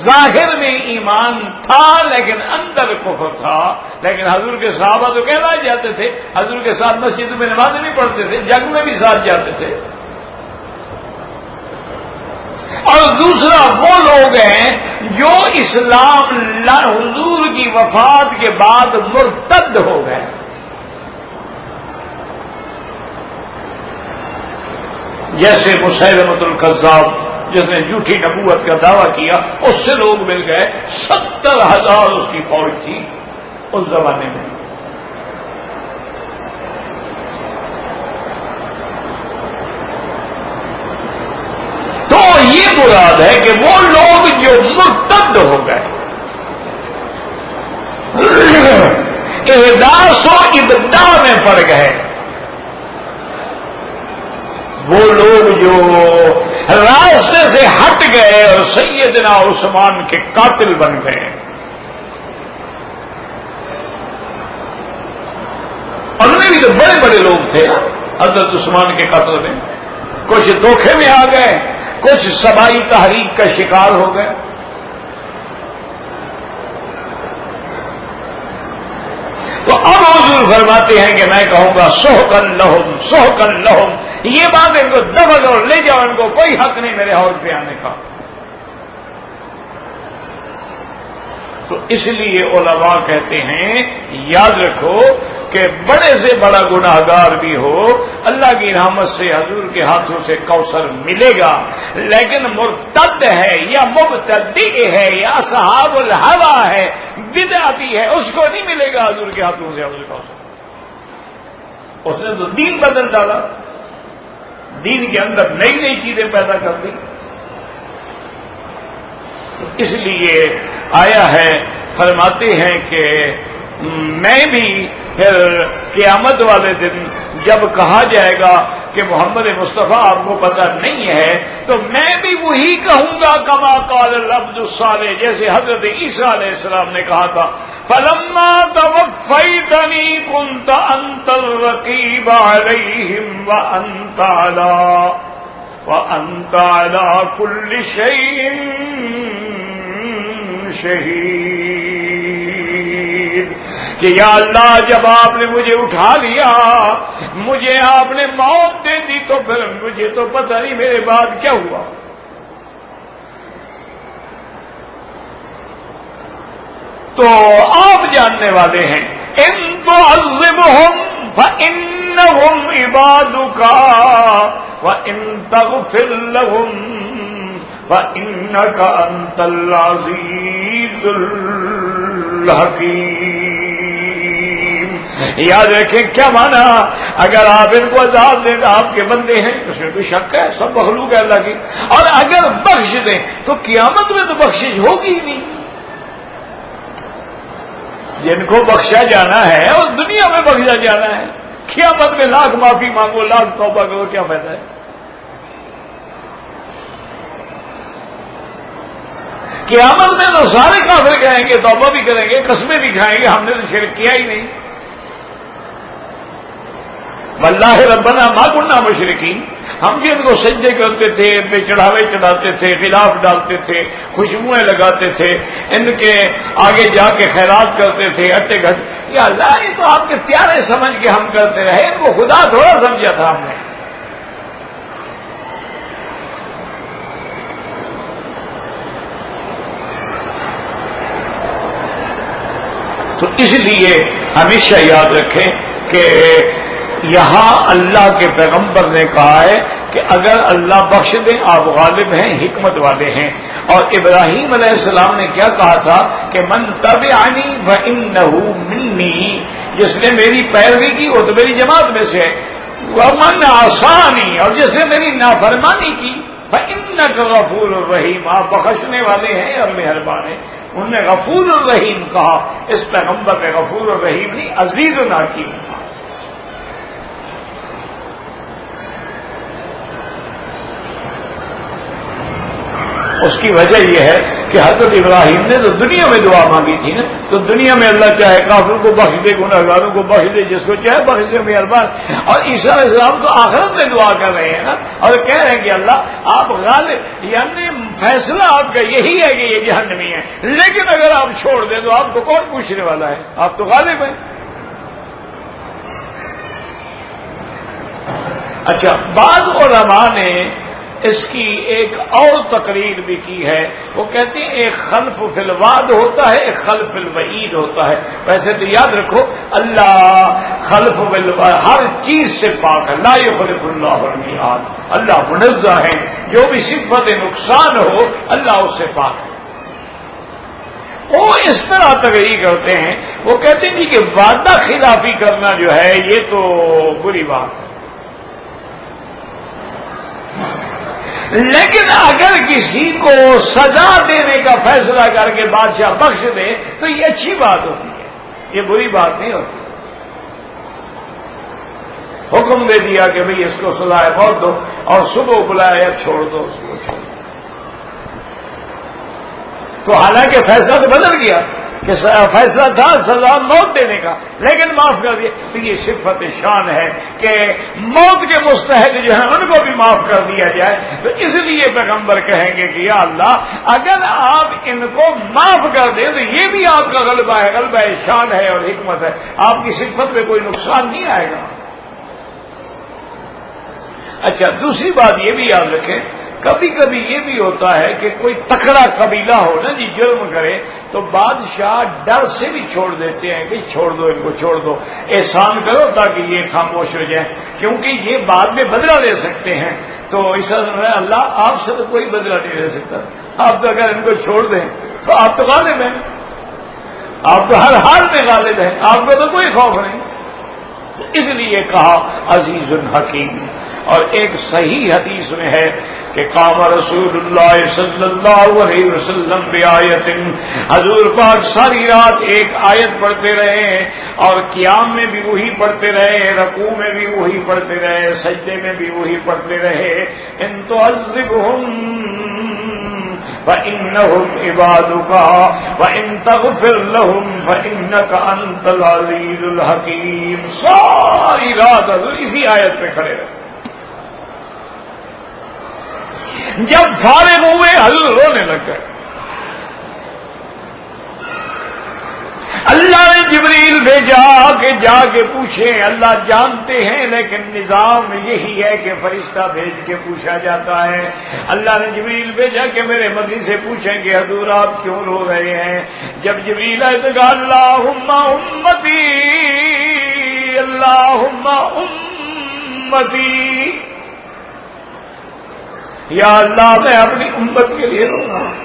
ظاہر میں ایمان تھا لیکن اندر کفر تھا، لیکن حضور کے صحابہ تو کہلائے جاتے تھے، حضور کے ساتھ مسجد میں نماز بھی پڑھتے تھے، جنگ میں بھی ساتھ جاتے تھے۔ اور دوسرا وہ لوگ ہیں جو اسلام حضور کی وفات کے بعد مرتد ہو گئے، جیسے مسیلمۃ الکذاب جس نے جھوٹی نبوت کا دعویٰ کیا، اس سے لوگ مل گئے، 70,000 اس کی فوج تھی اس زمانے میں۔ تو یہ مراد ہے کہ وہ لوگ جو مرتد ہو گئے، احداث و ابداع میں پڑ گئے، وہ لوگ جو راستے سے ہٹ گئے اور سیدنا عثمان کے قاتل بن گئے۔ ان میں بھی تو بڑے بڑے لوگ تھے نا حضرت عثمان کے قتل میں، کچھ دھوکے میں آ گئے، کچھ سبائی تحریک کا شکار ہو گئے۔ تو اب حضور فرماتے ہیں کہ میں کہوں گا سحقن لہم سحقن لہم، یہ بات ان کو دبا اور لے جاؤ، ان کو کوئی حق نہیں میرے حوض پہ آنے کا۔ تو اس لیے علماء کہتے ہیں یاد رکھو کہ بڑے سے بڑا گناہگار بھی ہو اللہ کی رحمت سے حضور کے ہاتھوں سے کوثر ملے گا، لیکن مرتد ہے یا مبتدی ہے یا اصحاب الہوا ہے، بدعتی ہے، اس کو نہیں ملے گا حضور کے ہاتھوں سے حضور کوثر۔ اس نے تو دین بدل ڈالا، دین کے اندر نئی نئی چیزیں پیدا کر دی۔ اس لیے آیا ہے، فرماتے ہیں کہ میں بھی پھر قیامت والے دن جب کہا جائے گا کہ محمد مصطفیٰ آپ کو پتہ نہیں ہے تو میں بھی وہی کہوں گا کما قال العبد الصالح، جیسے حضرت عیسیٰ علیہ السلام نے کہا تھا فلما توفیتنی کنت انت الرقیب علیہم وانت علی کل شیء شہید، کہ یا اللہ جب آپ نے مجھے اٹھا لیا، مجھے آپ نے موت دے دی، تو پھر مجھے تو پتہ نہیں میرے بعد کیا ہوا۔ تو آپ جاننے والے ہیں ان تعذبهم فانهم عبادك وان تغفر لهم فانك انت العزیز الحکیم۔ یاد رکھیں کیا مانا، اگر آپ ان کو عذاب دیں تو آپ کے بندے ہیں، اس میں کوئی شک ہے، سب مخلوق ہے اللہ کی، اور اگر بخش دیں تو قیامت میں تو بخشش ہوگی ہی نہیں۔ جن کو بخشا جانا ہے اور دنیا میں بخشا جانا ہے، قیامت میں لاکھ معافی مانگو، لاکھ توبہ کرو، کیا فائدہ ہے؟ قیامت میں تو سارے کافر کہیں گے، توبہ بھی کریں گے، قسمیں بھی کھائیں گے، ہم نے تو شرک کیا ہی نہیں، واللہ ربنا ما کنا مشرکین، ہم جن کو سجدے کرتے تھے، ان پہ چڑھاوے چڑھاتے تھے، غلاف ڈالتے تھے، خوشبوئیں لگاتے تھے، ان کے آگے جا کے خیرات کرتے تھے، اٹے گھٹ، یا اللہ یہ تو آپ کے پیارے سمجھ کے ہم کرتے رہے، ان کو خدا تھوڑا سمجھا تھا ہم نے۔ تو اس لیے ہمیشہ یاد رکھیں کہ یہاں اللہ کے پیغمبر نے کہا ہے کہ اگر اللہ بخش دیں آپ غالب ہیں، حکمت والے ہیں، اور ابراہیم علیہ السلام نے کیا کہا تھا کہ من تبعنی فإنہ منی، جس نے میری پیروی کی وہ تو میری جماعت میں سے ہے، ومن عصانی، اور جس نے میری نافرمانی کی فإنک غفور الرحیم، آپ بخشنے والے ہیں اور مہربان ہیں۔ انہوں نے غفور الرحیم کہا، اس پیغمبر نے غفور الرحیم نہیں عزیز الحکیم کہا۔ اس کی وجہ یہ ہے کہ حضرت ابراہیم نے تو دنیا میں دعا مانگی تھی نا، تو دنیا میں اللہ چاہے کافر کو بخش دے، گنہگاروں کو بخش دے، جس کو چاہے بخش دے، مہربان۔ اور عیسیٰ علیہ السلام تو آخرت میں دعا کر رہے ہیں نا، اور کہہ رہے ہیں کہ اللہ آپ غالب، یعنی فیصلہ آپ کا یہی ہے کہ یہ جہنمی ہے، لیکن اگر آپ چھوڑ دیں تو آپ کو کون پوچھنے والا ہے، آپ تو غالب ہیں۔ اچھا، بعض علماء نے اس کی ایک اور تقریر بھی کی ہے، وہ کہتے ہیں ایک خلف فی الوعد ہوتا ہے، ایک خلف فی الوعید ہوتا ہے۔ ویسے تو یاد رکھو اللہ خلف فی الوعد ہر چیز سے پاک ہے، لا یخلف اللہ المیعاد، اللہ منزہ ہے، جو بھی صفت نقصان ہو اللہ اس سے پاک ہے۔ وہ اس طرح تقریر کرتے ہیں، وہ کہتے ہیں کہ وعدہ خلافی کرنا جو ہے یہ تو بری بات ہے، لیکن اگر کسی کو سزا دینے کا فیصلہ کر کے بادشاہ بخش دے تو یہ اچھی بات ہوتی ہے، یہ بری بات نہیں ہوتی۔ حکم دے دیا کہ بھئی اس کو سزا موت دو، اور صبح بلایا چھوڑ دو، اس کو چھوڑ دو، تو حالانکہ فیصلہ تو بدل گیا کہ فیصلہ تھا سزا موت دینے کا، لیکن معاف کر دیا، تو یہ صفت شان ہے کہ موت کے مستحق جو ہیں ان کو بھی معاف کر دیا جائے۔ تو اس لیے پیغمبر کہیں گے کہ یا اللہ اگر آپ ان کو معاف کر دیں تو یہ بھی آپ کا غلبہ ہے، غلبہ شان ہے اور حکمت ہے، آپ کی صفت میں کوئی نقصان نہیں آئے گا۔ اچھا، دوسری بات یہ بھی یاد رکھیں، کبھی کبھی یہ بھی ہوتا ہے کہ کوئی تکڑا قبیلہ ہو نا جی، جرم کرے تو بادشاہ ڈر سے بھی چھوڑ دیتے ہیں کہ چھوڑ دو، ان کو چھوڑ دو، احسان کرو تاکہ یہ خاموش ہو جائیں، کیونکہ یہ بعد میں بدلہ لے سکتے ہیں۔ تو اس طرح اللہ آپ سے تو کوئی بدلہ نہیں لے سکتا، آپ تو اگر ان کو چھوڑ دیں تو آپ تو غالب ہیں، آپ تو ہر حال میں غالب ہیں، آپ کو تو کوئی خوف نہیں۔ اس لیے کہا عزیز الحکیم، اور ایک صحیح حدیث میں ہے کہ قام رسول اللہ صلی اللہ علیہ وسلم بآیت، حضور پاک ساری رات ایک آیت پڑھتے رہے اور قیام میں بھی وہی پڑھتے رہے، رکوع میں بھی وہی پڑھتے رہے، سجدے میں بھی وہی پڑھتے رہے، ان تعذبهم فإنهم عبادك وإن تغفر لهم فإنك أنت العزيز الحكيم۔ ساری رات حضور اسی آیت پہ کھڑے رہے۔ جب فارغ ہوئے حضور رونے لگ گئے۔ اللہ نے جبریل بھیجا کہ جا کے پوچھیں، اللہ جانتے ہیں لیکن نظام یہی ہے کہ فرشتہ بھیج کے پوچھا جاتا ہے۔ اللہ نے جبریل بھیجا کہ میرے مدنی سے پوچھیں کہ حضور آپ کیوں رو رہے ہیں؟ جب جبریل آئے تو کہا اللہم امتی، اللہم امتی، یا اللہ میں اپنی امت کے لیے رو رہا ہوں۔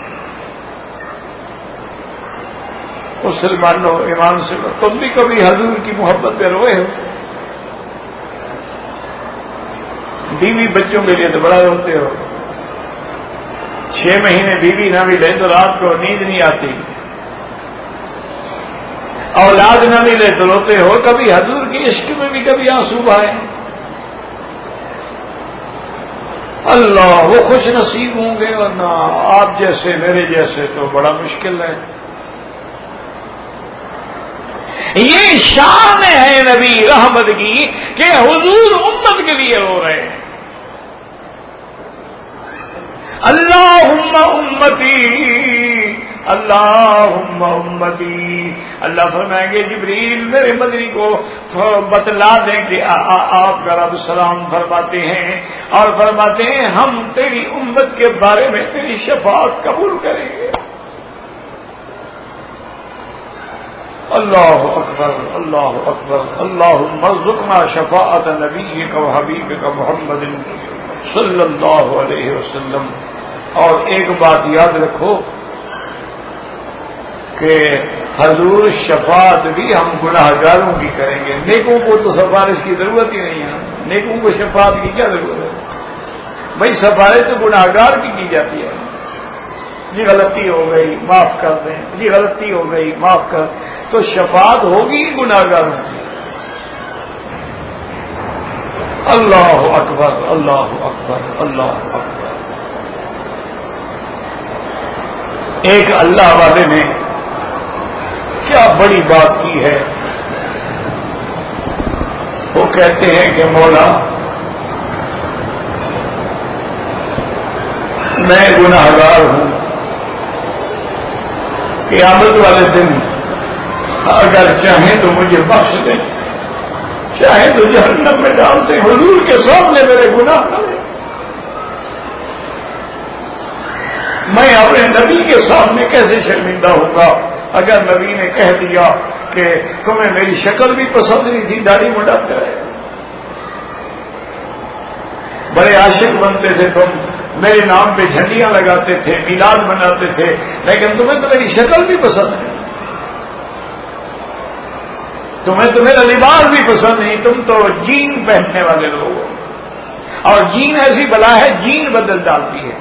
مسلمانوں ایمان سے تم بھی کبھی حضور کی محبت میں روئے ہو؟ بیوی بچوں کے لیے تو بڑا روتے ہو، 6 مہینے بیوی نہ ملے تو رات کو نیند نہیں آتی، اولاد نہ ملے تو روتے ہو۔ کبھی حضور کے عشق میں بھی کبھی آنسو بہائے؟ اللہ وہ خوش نصیب ہوں گے، ورنہ آپ جیسے میرے جیسے تو بڑا مشکل ہے۔ یہ شان ہے نبی رحمت کی کہ حضور امت کے لیے رو رہے ہیں۔ اللہم امتی، اللہم امتی۔ اللہ فرمائیں گے جبریل میرے مدنی کو بتلا دیں کہ آپ کا رب سلام فرماتے ہیں اور فرماتے ہیں ہم تیری امت کے بارے میں تیری شفاعت قبول کریں گے۔ اللہ اکبر، اللہ اکبر، اللہم ارزقنا شفاعت نبیک و حبیبک محمد صلی اللہ علیہ وسلم۔ اور ایک بات یاد رکھو کہ حضور شفاعت بھی ہم گناہ گاروں کی کریں گے، نیکوں کو تو سفارش کی ضرورت ہی نہیں ہے، نیکوں کو شفاعت کی کیا ضرورت ہے؟ بھائی سفارش تو گناہ گار کی جاتی ہے، یہ غلطی ہو گئی معاف کر دیں، یہ غلطی ہو گئی معاف کر، تو شفاعت ہوگی گناہ گاروں کی۔ اللہ اکبر، اللہ اکبر، اللہ اکبر۔ ایک اللہ والے نے کیا بڑی بات کی ہے، وہ کہتے ہیں کہ مولا میں گناہ گار ہوں، قیامت والے دن اگر چاہیں تو مجھے بخش دیں، چاہیں تو جہنم میں ڈال دیں، حضور کے سامنے میرے گناہ کریں، میں اپنے نبی کے سامنے کیسے شرمندہ ہوں گا اگر نبی نے کہہ دیا کہ تمہیں میری شکل بھی پسند نہیں تھی، داڑھی منڈاتے رہے، بڑے عاشق بنتے تھے تم، میرے نام پہ جھنڈیاں لگاتے تھے، میلاد مناتے تھے، لیکن تمہیں تو میری شکل بھی پسند ہے، تمہیں تو میرا لباس بھی پسند نہیں، تم تو جین پہننے والے لوگ ہو، اور جین ایسی بلا ہے جین بدل ڈالتی ہے۔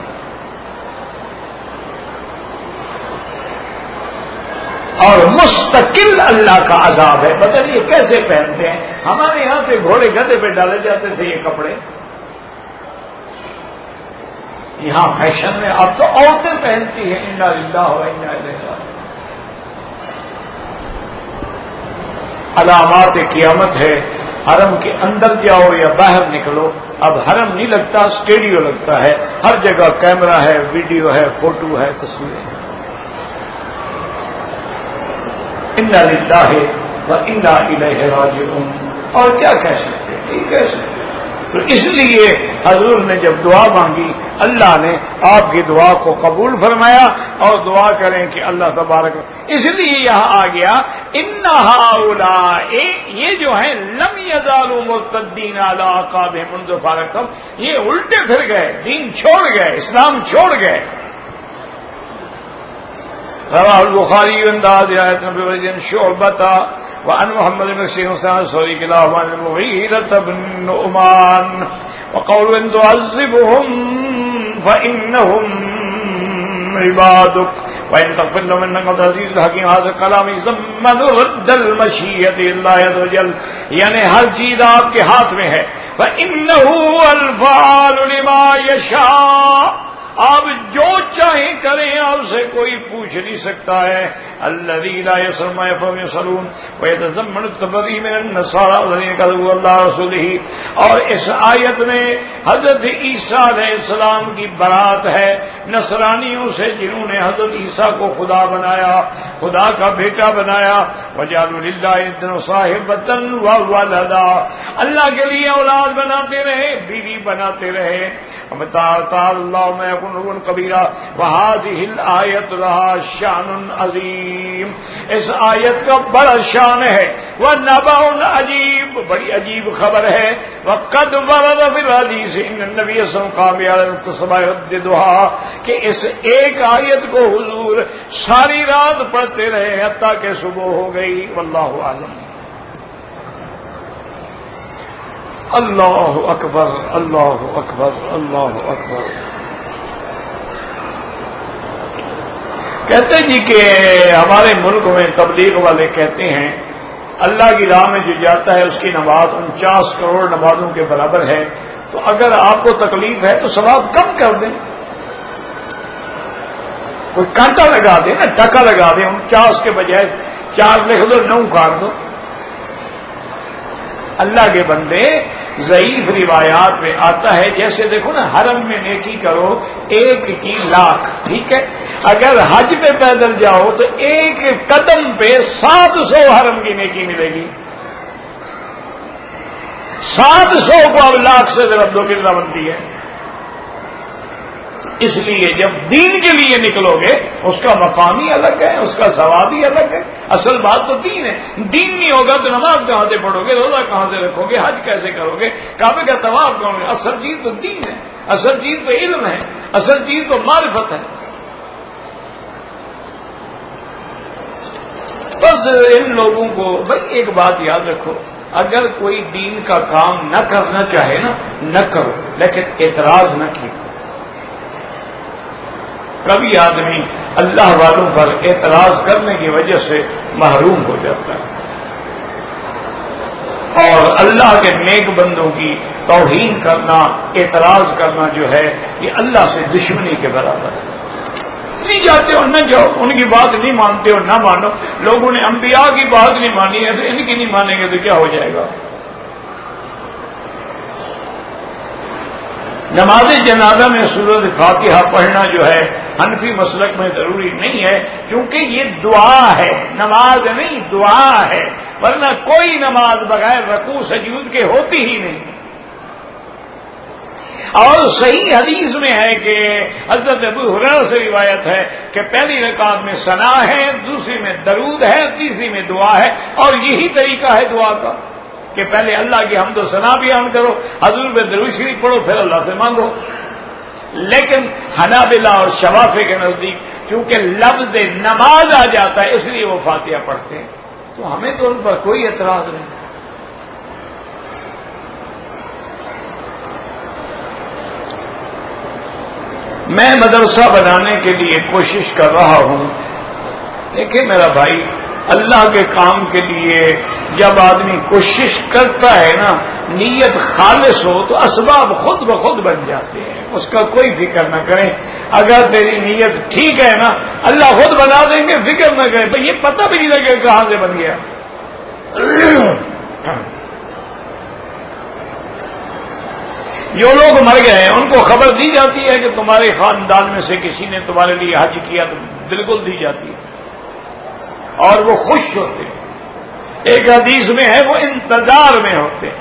اور مستقل اللہ کا عذاب ہے، بتائیے کیسے پہنتے ہیں؟ ہمارے یہاں پہ گھوڑے گدھے پہ ڈالے جاتے تھے یہ کپڑے، یہاں فیشن میں اب تو عورتیں پہنتی ہیں، انا للہ و انا الیہ راجعون۔ علامات قیامت ہے، حرم کے اندر جاؤ یا باہر نکلو، اب حرم نہیں لگتا، اسٹیڈیو لگتا ہے، ہر جگہ کیمرہ ہے، ویڈیو ہے، فوٹو ہے، تصویریں ہیں۔ انا للہ و انا الیہ راجعون، اور کیا کہہ سکتے ہیں؟ نہیں کہہ سکتے۔ تو اس لیے حضور نے جب دعا مانگی اللہ نے آپ کی دعا کو قبول فرمایا، اور دعا کریں کہ اللہ تبارک، اس لیے یہاں آ گیا ان ہؤلاء، یہ جو ہیں لم یزالوا مرتدین علی اعقابہم منذ فارقتہم، یہ الٹے پھر گئے، دین چھوڑ گئے، اسلام چھوڑ گئے۔ رواہ البخاری انداز آیت نبی وجن شعبتا وعن محمد بن سیرین سوری کلاہما المغیرۃ بن نعمان وقول ان تعذبهم فإنهم عبادك وإن تغفر لهم إنك أنت العزيز الحكيم. هذا الكلام يضمن رد المشيئة لله عز وجل، یعنی ہر چیز آپ کے ہاتھ میں ہے. فإنه الفعال لما يشاء، آپ جو چاہیں کریں، آپ سے کوئی پوچھ نہیں سکتا ہے. الذي لا يسأل ما يفعل يسألون ويتضمن التبرئ من النصارى الذين كذبوا الله ورسوله. اور اس آیت میں حضرت عیسیٰ علیہ السلام کی برات ہے نصرانیوں سے جنہوں نے حضرت عیسیٰ کو خدا بنایا، خدا کا بیٹا بنایا. وجعلوا لله ندا وصاحبة وولدا، اللہ کے لیے اولاد بناتے رہے، بیوی بناتے رہے. تعالی اللہ ما يكون کبیرہ. وهذه الآیت لها شأن عظیم، اس آیت کا بڑا شان ہے. وَنَبَأٌ عجیب، بڑی عجیب خبر ہے. وَقَدْ وَرَدَ فِي الْحَدِيثِ إِنَّ النَّبِيَّ صَلَّى اللَّهُ عَلَيْهِ وسلم يرددها، کہ اس ایک آیت کو حضور ساری رات پڑھتے رہے حتیٰ کہ صبح ہو گئی. واللہ اعلم. اللہ اکبر، اللہ اکبر، اللہ اکبر. کہتے جی کہ ہمارے ملک میں تبلیغ والے کہتے ہیں اللہ کی راہ میں جو جاتا ہے اس کی نماز 49 کروڑ نمازوں کے برابر ہے. تو اگر آپ کو تکلیف ہے تو ثواب کم کر دیں، کوئی کانٹا لگا دیں نا، ٹکا لگا دیں، 49 کے بجائے 4 لکھ دو، 9 کاٹ دو. اللہ کے بندے، ضعیف روایات میں آتا ہے جیسے دیکھو نا حرم میں نیکی کرو 1 کی لاکھ، ٹھیک ہے. اگر حج پہ پیدل جاؤ تو 1 قدم پہ 700 حرم کی نیکی ملے گی. 700 کو اب لاکھ سے ضرب دو کتنا بنتی ہے. اس لیے جب دین کے لیے نکلو گے اس کا مقام ہی الگ ہے، اس کا ثواب ہی الگ ہے. اصل بات تو دین ہے. دین نہیں ہوگا تو نماز کہاں سے پڑھو گے، روزہ کہاں سے رکھو گے، حج کیسے کرو گے، کعبے کا طواف کرو گے. اصل چیز تو دین ہے، اصل چیز تو علم ہے، اصل چیز تو معرفت ہے. بس ان لوگوں کو بھائی ایک بات یاد رکھو، اگر کوئی دین کا کام نہ کرنا چاہے نا، نہ کرو، لیکن اعتراض نہ کیجیے. کبھی آدمی اللہ والوں پر اعتراض کرنے کی وجہ سے محروم ہو جاتا ہے، اور اللہ کے نیک بندوں کی توہین کرنا، اعتراض کرنا جو ہے یہ اللہ سے دشمنی کے برابر ہے. نہیں جاتے ہو نہ جاؤ، ان کی بات نہیں مانتے ہو نہ مانو. لوگوں نے انبیاء کی بات نہیں مانی ہے تو ان کی نہیں مانیں گے تو کیا ہو جائے گا. نماز جنازہ میں سورۃ فاتحہ پڑھنا جو ہے حنفی مسلک میں ضروری نہیں ہے، کیونکہ یہ دعا ہے، نماز نہیں دعا ہے. ورنہ کوئی نماز بغیر رکوع سجود کے ہوتی ہی نہیں. اور صحیح حدیث میں ہے کہ حضرت ابو ہریرہ سے روایت ہے کہ پہلی رکعت میں ثنا ہے، دوسری میں درود ہے، تیسری میں دعا ہے. اور یہی طریقہ ہے دعا کا کہ پہلے اللہ کی حمد و ثنا بیان کرو، حضور پہ درود شریف پڑھو، پھر اللہ سے مانگو. لیکن حنابلہ اور شوافی کے نزدیک چونکہ لفظ نماز آ جاتا ہے اس لیے وہ فاتحہ پڑھتے ہیں، تو ہمیں تو ان پر کوئی اعتراض نہیں. میں مدرسہ بنانے کے لیے کوشش کر رہا ہوں. دیکھیں میرا بھائی، اللہ کے کام کے لیے جب آدمی کوشش کرتا ہے نا، نیت خالص ہو تو اسباب خود بخود بن جاتے ہیں. اس کا کوئی فکر نہ کریں. اگر تیری نیت ٹھیک ہے نا، اللہ خود بنا دیں گے، فکر نہ کریں. تو یہ پتہ بھی نہیں لگے کہاں سے بن گیا. جو لوگ مر گئے ان کو خبر دی جاتی ہے کہ تمہارے خاندان میں سے کسی نے تمہارے لیے حج کیا، تو بالکل دی جاتی ہے اور وہ خوش ہوتے ہیں. ایک حدیث میں ہے وہ انتظار میں ہوتے ہیں.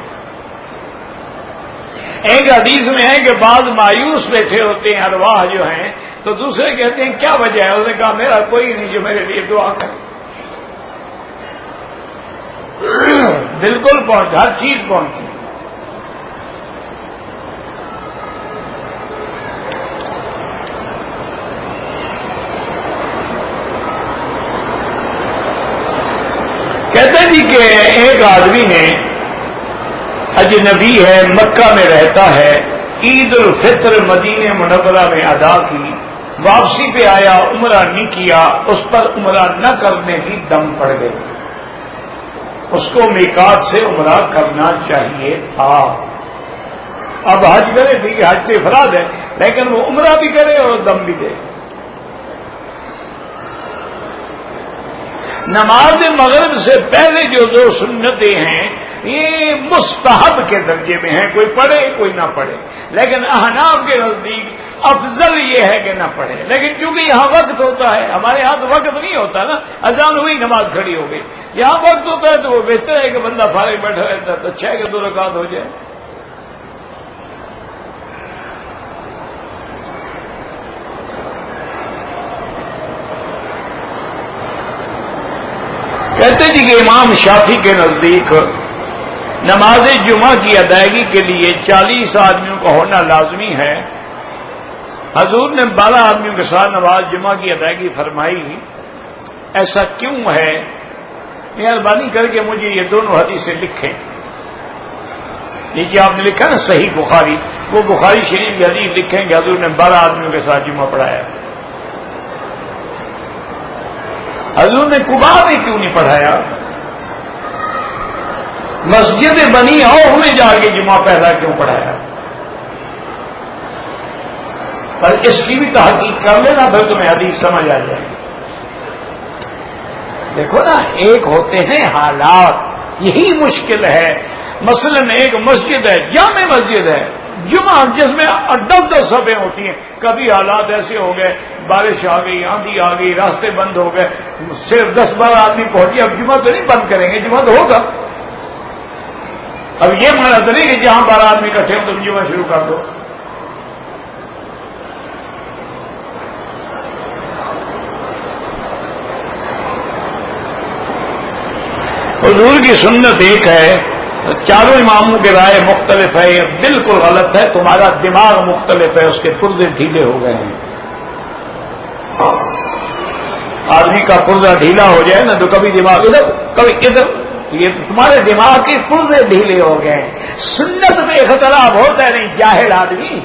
ایک حدیث میں ہے کہ بعض مایوس بیٹھے ہوتے ہیں ارواح جو ہیں، تو دوسرے کہتے ہیں کیا وجہ ہے؟ اس نے کہا میرا کوئی نہیں جو میرے لیے دعا کرے. بالکل پہنچ، ہر چیز پہنچی. کہتے جی کہ ایک آدمی نے اجنبی ہے، مکہ میں رہتا ہے، عید الفطر مدینہ منورہ میں ادا کی، واپسی پہ آیا، عمرہ نہیں کیا، اس پر عمرہ نہ کرنے کی دم پڑ گئی، اس کو میقات سے عمرہ کرنا چاہیے تھا۔ اب حج کرے، ٹھیک ہے، حج پہ افراد ہے، لیکن وہ عمرہ بھی کرے اور دم بھی دے۔ نماز مغرب سے پہلے جو دو سنتیں ہیں یہ مستحب کے درجے میں ہیں، کوئی پڑھے کوئی نہ پڑھے، لیکن احناف کے نزدیک افضل یہ ہے کہ نہ پڑھے، لیکن چونکہ یہاں وقت ہوتا ہے، ہمارے یہاں تو وقت نہیں ہوتا نا، اذان ہوئی نماز کھڑی ہو گئی، یہاں وقت ہوتا ہے تو وہ بہتر ہے کہ بندہ فارغ بیٹھا رہتا ہے تو اچھا ہے کہ 2 رکعت ہو جائے۔ کہتے جی کہ امام شافعی کے نزدیک نماز جمعہ کی ادائیگی کے لیے 40 آدمیوں کا ہونا لازمی ہے۔ حضور نے 12 آدمیوں کے ساتھ نماز جمعہ کی ادائیگی فرمائی، ایسا کیوں ہے؟ مہربانی کر کے مجھے یہ دونوں حدیثیں لکھیں۔ نیچے آپ نے لکھا نا صحیح بخاری، وہ بخاری شریف کی حدیث لکھیں کہ حضور نے 12 آدمیوں کے ساتھ جمعہ پڑھایا۔ حضور نے قباء میں کیوں نہیں پڑھایا؟ مسجد بنی عوف میں جا کے جمعہ پہلا کیوں پڑھایا؟ پر اس کی بھی تحقیق کر لینا، پھر تمہیں حدیث سمجھ آ جائے گی۔ دیکھو نا، ایک ہوتے ہیں حالات، یہی مشکل ہے۔ مثلا ایک مسجد ہے، جامع مسجد ہے، جمعہ جس میں 10 صفیں ہوتی ہیں، کبھی حالات ایسے ہو گئے، بارش آ گئی، آندھی آ گئی، راستے بند ہو گئے، صرف 10-12 آدمی پہنچے، اب جمعہ تو نہیں بند کریں گے، جمعہ تو ہوگا۔ اب یہ مانا تو نہیں کہ جہاں 12 آدمی اکٹھے ہو تم جمعہ شروع کر دو۔ حضور کی سنت ایک ہے، چاروں اماموں کے رائے مختلف ہے، یہ بالکل غلط ہے، تمہارا دماغ مختلف ہے، اس کے پرزے ڈھیلے ہو گئے ہیں۔ آدمی کا پرزہ ڈھیلا ہو جائے نا تو کبھی دماغ ادھر کبھی ادھر، یہ تمہارے دماغ کے پرزے ڈھیلے ہو گئے۔ سنت میں اختلاف ہوتا ہے نہیں، جاہل آدمی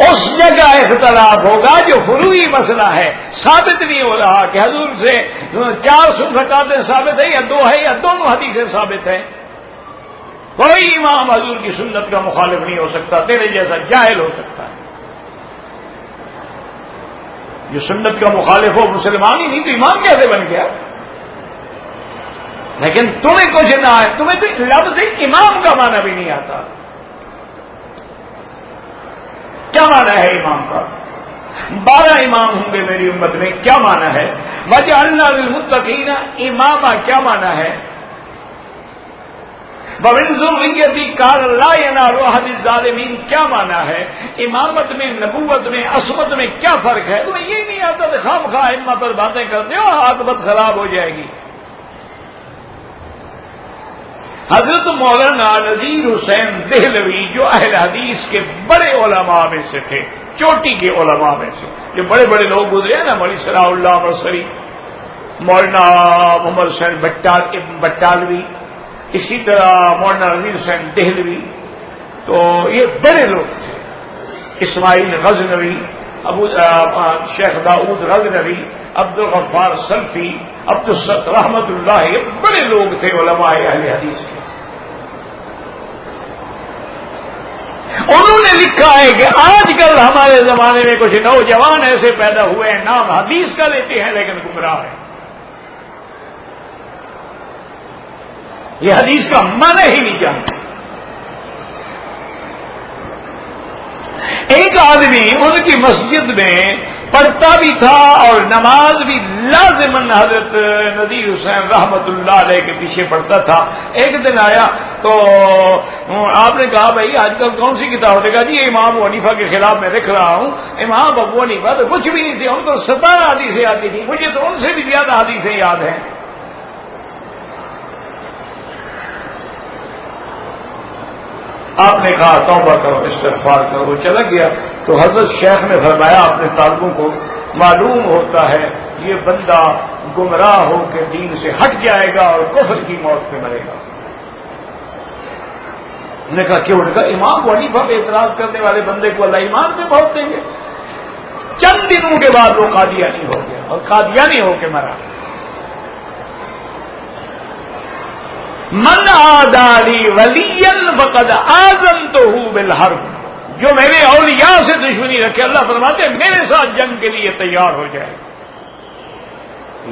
اس جگہ اختلاف ہوگا جو فروعی مسئلہ ہے، ثابت نہیں ہو رہا کہ حضور سے 4 رکعتیں ثابت ہے یا 2 ہے یا دونوں حدیثیں ثابت ہیں۔ کوئی امام حضور کی سنت کا مخالف نہیں ہو سکتا، تیرے جیسا جاہل ہو سکتا ہے۔ جو سنت کا مخالف ہو مسلمان ہی نہیں تو امام کیسے بن گیا؟ لیکن تمہیں کچھ نہ ہے، تمہیں تو لفظ امام کا معنی بھی نہیں آتا۔ کیا معنی ہے امام کا؟ 12 امام ہوں گے میری امت میں، کیا معنی ہے؟ وجعلنا للمتقین اماما کیا معنی ہے؟ ومن ذریتی قال لا ینال احد الظالمین کیا معنی ہے؟ امامت میں، نبوت میں، عصمت میں کیا فرق ہے؟ تمہیں یہ نہیں آتا تو خام خواہ ائمہ پر باتیں کرتے ہو، عاقبت خراب ہو جائے گی۔ حضرت مولانا نذیر حسین دہلوی جو اہل حدیث کے بڑے علماء میں سے تھے، چوٹی کے علماء میں سے، جو بڑے بڑے لوگ گزرے ہیں نا، مولوی صلاح اللہ مرسری، مولانا محمد حسین بٹالوی، اسی طرح مولانا نذیر حسین دہلوی، تو یہ بڑے لوگ تھے۔ اسماعیل غزنوی، شیخ داؤد غزنوی، عبد الغفار سلفی، عبد الست رحمت اللہ، یہ بڑے لوگ تھے علماء اہل حدیث کے۔ انہوں نے لکھا ہے کہ آج کل ہمارے زمانے میں کچھ نوجوان ایسے پیدا ہوئے ہیں، نام حدیث کا لیتے ہیں لیکن گمراہ ہیں، یہ حدیث کا معنی ہی نہیں جانتے۔ ایک آدمی ان کی مسجد میں پڑھتا بھی تھا اور نماز بھی لازماً حضرت نذیر حسین رحمت اللہ علیہ کے پیچھے پڑھتا تھا۔ ایک دن آیا تو آپ نے کہا بھائی آج کل کون سی کتاب؟ نے کہا جی امام ابو حنیفہ کے خلاف میں لکھ رہا ہوں۔ امام ابو حنیفہ تو کچھ بھی نہیں تھے، ان کو 17 حدیثیں آتی تھی، مجھے تو ان سے بھی زیادہ حدیثیں یاد ہیں۔ آپ نے کہا توبہ کرو، استغفار کرو، چلا گیا۔ تو حضرت شیخ نے فرمایا اپنے طالبوں کو، معلوم ہوتا ہے یہ بندہ گمراہ ہو کے دین سے ہٹ جائے گا اور کفر کی موت پہ مرے گا. انہوں نے کہا کیوں؟ نے کہا امام ابو حنیفہ پہ اعتراض کرنے والے بندے کو اللہ ایمان پہ موت دیں گے. چند دنوں کے بعد وہ قادیانی ہو گیا اور قادیانی ہو کے مرا. من عادی ولیا فقد آذنتہ بالحرب، جو میرے اولیاء سے دشمنی رکھے اللہ فرماتے ہیں میرے ساتھ جنگ کے لیے تیار ہو جائے.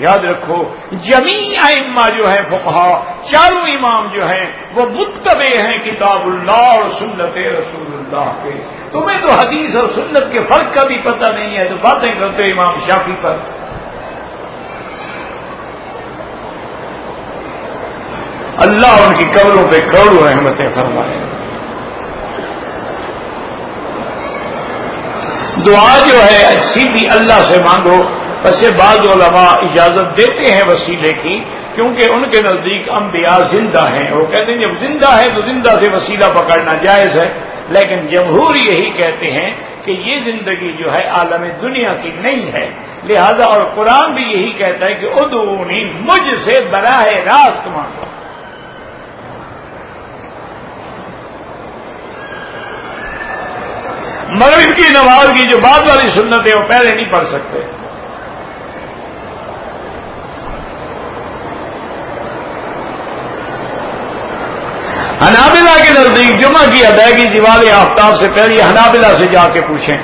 یاد رکھو جمیع ائمہ جو ہے فقہا، چاروں امام جو ہیں وہ متبع ہیں کتاب اللہ اور سنت رسول اللہ کے. تمہیں تو حدیث اور سنت کے فرق کا بھی پتہ نہیں ہے تو باتیں کرتے امام شافعی پر. اللہ ان کی قبروں پہ کروڑوں رحمتیں فرمائے. دعا جو ہے سیدھی اللہ سے مانگو. ویسے بعض علماء اجازت دیتے ہیں وسیلے کی کیونکہ ان کے نزدیک انبیاء زندہ ہیں. وہ کہتے ہیں جب زندہ ہے تو زندہ سے وسیلہ پکڑنا جائز ہے، لیکن جمہور یہی کہتے ہیں کہ یہ زندگی جو ہے عالم دنیا کی نہیں ہے. لہذا اور قرآن بھی یہی کہتا ہے کہ ادعونی، مجھ سے براہ راست مانگو. مغرب کی نماز کی جو بعد والی سنت ہے وہ پہلے نہیں پڑھ سکتے. حنابلہ کے نزدیک جمعہ کی ادائیگی دیوال آفتاب سے پہلے حنابلہ سے جا کے پوچھیں.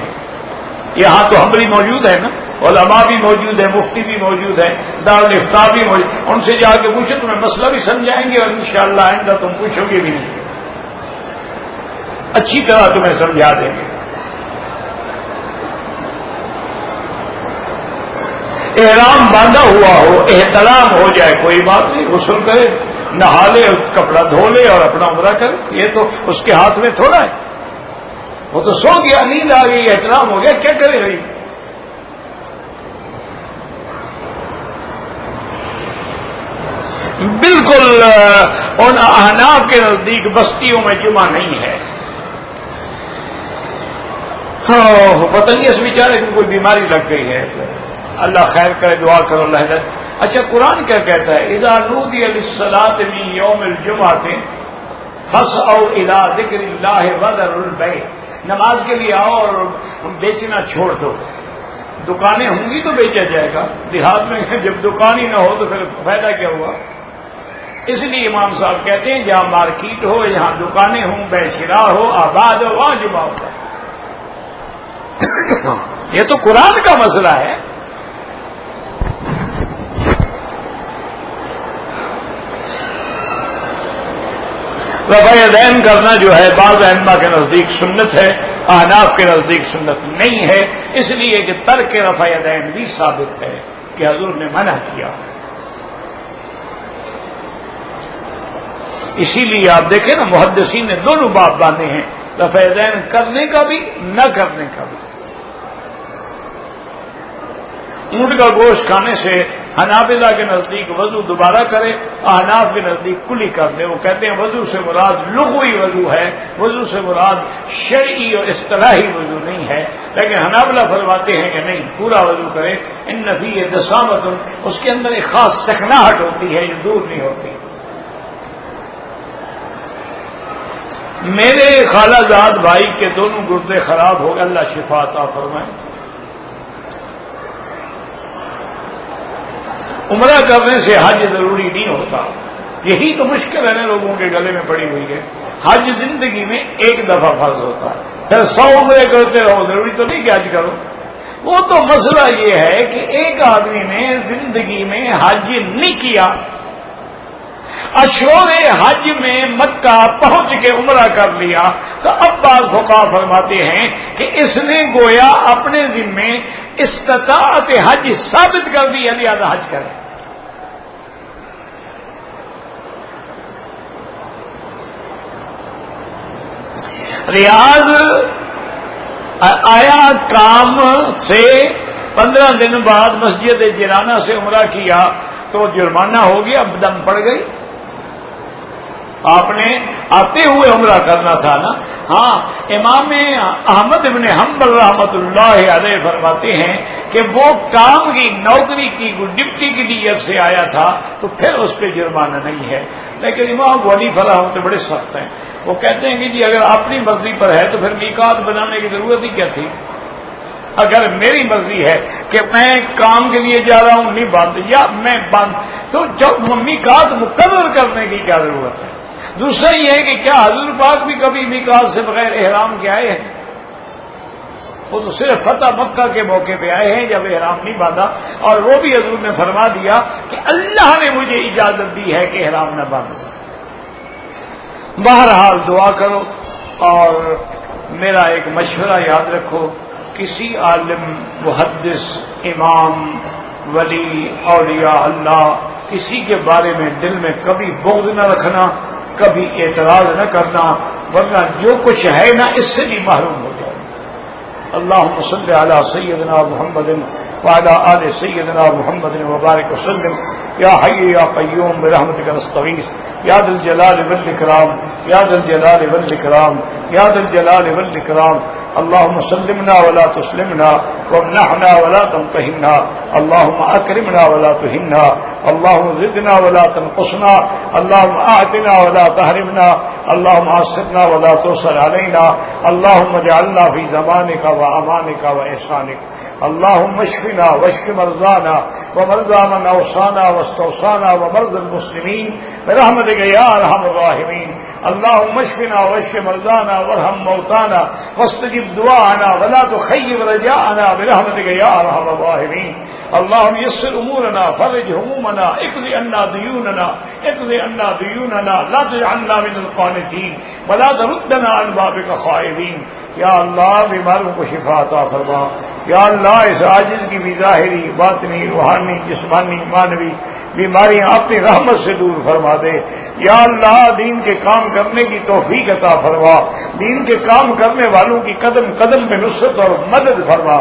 یہاں تو حنبلی موجود ہے نا، علماء بھی موجود ہے، مفتی بھی موجود ہے، دارالفتاء بھی موجود. ان سے جا کے پوچھیں تمہیں مسئلہ بھی سمجھائیں گے اور انشاءاللہ آئندہ تم پوچھو گے بھی نہیں، اچھی طرح تمہیں سمجھا دیں گے. احرام باندھا ہوا ہو، احترام ہو جائے، کوئی بات نہیں، غسل کرے، نہا لے، کپڑا دھو لے اور اپنا عمرہ کرے. یہ تو اس کے ہاتھ میں تھوڑا ہے. وہ تو سو گیا، نیند آ گئی، احترام ہو گیا، کیا کرے گا؟ بالکل ان احناف کے نزدیک بستیوں میں جمعہ نہیں ہے. پتہ نہیں اس بیچارے کو کوئی بیماری لگ گئی ہے، اللہ خیر کرے، دعا کرو اللہ ہدایت. اچھا قرآن کیا کہتا ہے؟ اذا نودی للصلاۃ من یوم الجمعۃ فاسعوا الی ذکر اللہ وذروا البیع. نماز کے لیے آؤ اور بیچنا چھوڑ دو. دکانیں ہوں گی تو بیچا جائے گا. دیہات میں جب دکان ہی نہ ہو تو پھر فائدہ کیا ہوا؟ اس لیے امام صاحب کہتے ہیں جہاں مارکیٹ ہو، یہاں دکانیں ہوں، بے شراء ہو، آباد ہو، وہاں جمعہ ہوتا ہے. یہ تو قرآن کا مسئلہ ہے. رفع یدین کرنا جو ہے بعض ائمہ کے نزدیک سنت ہے، احناف کے نزدیک سنت نہیں ہے، اس لیے کہ ترک رفع یدین بھی ثابت ہے کہ حضور نے منع کیا. اسی لیے آپ دیکھیں نا محدثین نے دونوں باب باندھے ہیں، رفع یدین کرنے کا بھی نہ کرنے کا بھی. اونٹ کا گوشت کھانے سے حنابلہ کے نزدیک وضو دوبارہ کرے، احناف کے نزدیک کلی کر دے. وہ کہتے ہیں وضو سے مراد لغوی وضو ہے، وضو سے مراد شرعی اور اصطلاحی وضو نہیں ہے. لیکن حنابلہ فرماتے ہیں کہ نہیں، پورا وضو کرے. ان فیہ دسامۃ، اس کے اندر ایک خاص سکناہٹ ہوتی ہے جو دور نہیں ہوتی. میرے خالہ زاد بھائی کے دونوں گردے خراب ہو گئے، اللہ شفا عطا فرمائے. عمرہ کرنے سے حج ضروری نہیں ہوتا. یہی تو مشکل ہے نا لوگوں کے گلے میں پڑی ہوئی ہے. حج زندگی میں ایک دفعہ فرض ہوتا ہے، پھر 100 عمرے کرتے رہو، ضروری تو نہیں کہ حج کرو. وہ تو مسئلہ یہ ہے کہ ایک آدمی نے زندگی میں حج نہیں کیا، اشہر حج میں مکہ پہنچ کے عمرہ کر لیا، تو اب بعض فقہا فرماتے ہیں کہ اس نے گویا اپنے ذمے استطاعت حج ثابت کر دی، لہذا حج کرے. ریاض آیا کام سے 15 دن بعد مسجد جیرانہ سے عمرہ کیا تو جرمانہ ہو گیا، دم پڑ گئی. آپ نے آتے ہوئے عمرہ کرنا تھا نا. ہاں امام احمد ابن حنبل رحمۃ اللہ علیہ فرماتے ہیں کہ وہ کام کی نوکری کی ڈپٹی کی نیت سے آیا تھا تو پھر اس پہ جرمانہ نہیں ہے. لیکن امام ابو حنیفہ رحمۃ اللہ بڑے سخت ہیں. وہ کہتے ہیں کہ جی اگر اپنی مرضی پر ہے تو پھر میقات بنانے کی ضرورت ہی کیا تھی. اگر میری مرضی ہے کہ میں کام کے لیے جا رہا ہوں نہیں باندھ یا میں باندھ تو جب میقات مقرر کرنے کی کیا ضرورت ہے. دوسرا یہ ہے کہ کیا حضور پاک بھی کبھی میقات سے بغیر احرام کے آئے ہیں؟ وہ تو صرف فتح مکہ کے موقع پہ آئے ہیں جب احرام نہیں باندھا, اور وہ بھی حضور نے فرما دیا کہ اللہ نے مجھے اجازت دی ہے کہ احرام نہ باندھو. بہرحال دعا کرو, اور میرا ایک مشورہ یاد رکھو, کسی عالم, محدث, امام, ولی, اولیاء اللہ کسی کے بارے میں دل میں کبھی بغض نہ رکھنا, کبھی اعتراض نہ کرنا, ورنہ جو کچھ ہے نا اس سے بھی محروم ہو جائے. اللهم صل على سيدنا محمد وعلى آل سيدنا محمد وبارك وسلم. یا حی یا قیوم برحمتک نستغیث یا ذا الجلال والاکرام یا ذا الجلال والاکرام یا ذا الجلال والاکرام. اللهم سلمنا ولا تسلمنا وامنحنا ولا تمتحنا. اللهم اکرمنا ولا تهنا. اللهم زدنا ولا تنقصنا. اللهم اعطنا ولا تحرمنا. اللهم عسرنا ولا تؤثر علينا. اللهم اجعلنا في زمانك وامانك واحسانك. اللهم اشفنا واشف مرضانا ومرضى من اوصانا واستوصانا ومرضى المسلمين برحمتك يا ارحم الراحمين. اللهم اشفنا واشف مرضانا وارحم موتانا واستجب دعاءنا ولا تخيب رجاءنا برحمتك يا ارحم الراحمين. اللهم يسر امورنا فرج همومنا اقض عنا ديوننا اقض عنا ديوننا لا تجعلنا من القانتين ولا تردنا عن بابك خائبين. یا اللہ بیماروں کو شفا عطا فرما. یا اللہ اس عاجز کی بھی ظاہری, باطنی, روحانی, جسمانی, مانوی بیماریاں اپنی رحمت سے دور فرما دے. یا اللہ دین کے کام کرنے کی توفیق عطا فرما. دین کے کام کرنے والوں کی قدم قدم میں نصرت اور مدد فرما.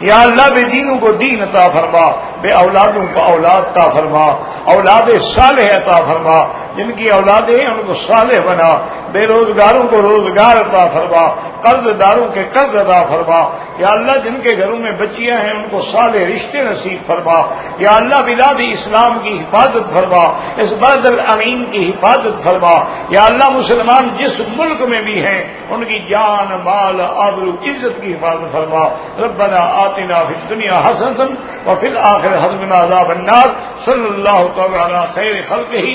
یا اللہ بے دینوں کو دین عطا فرما, بے اولادوں کو اولاد عطا فرما, اولاد صالح عطا فرما. جن کی اولادیں ہیں ان کو صالح بنا. بے روزگاروں کو روزگار عطا فرما, قرض داروں کے قرض عطا فرما. یا اللہ جن کے گھروں میں بچیاں ہیں ان کو صالح رشتے نصیب فرما. یا اللہ بلاد اسلام کی حفاظت فرما, اس بلد الامین کی حفاظت فرما. یا اللہ مسلمان جس ملک میں بھی ہیں ان کی جان, مال, آبرو, عزت کی حفاظت فرما. ربنا آتنا فی الدنیا حسنۃ وفی الآخرۃ حسنۃ وقنا عذاب النار. صلی اللہ تعالی علی خیر خلقہ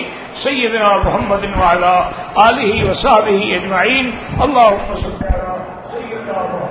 سیدنا محمد وعلی آلہ وصحبہ اجمعین. اللهم صل علی سیدنا محمد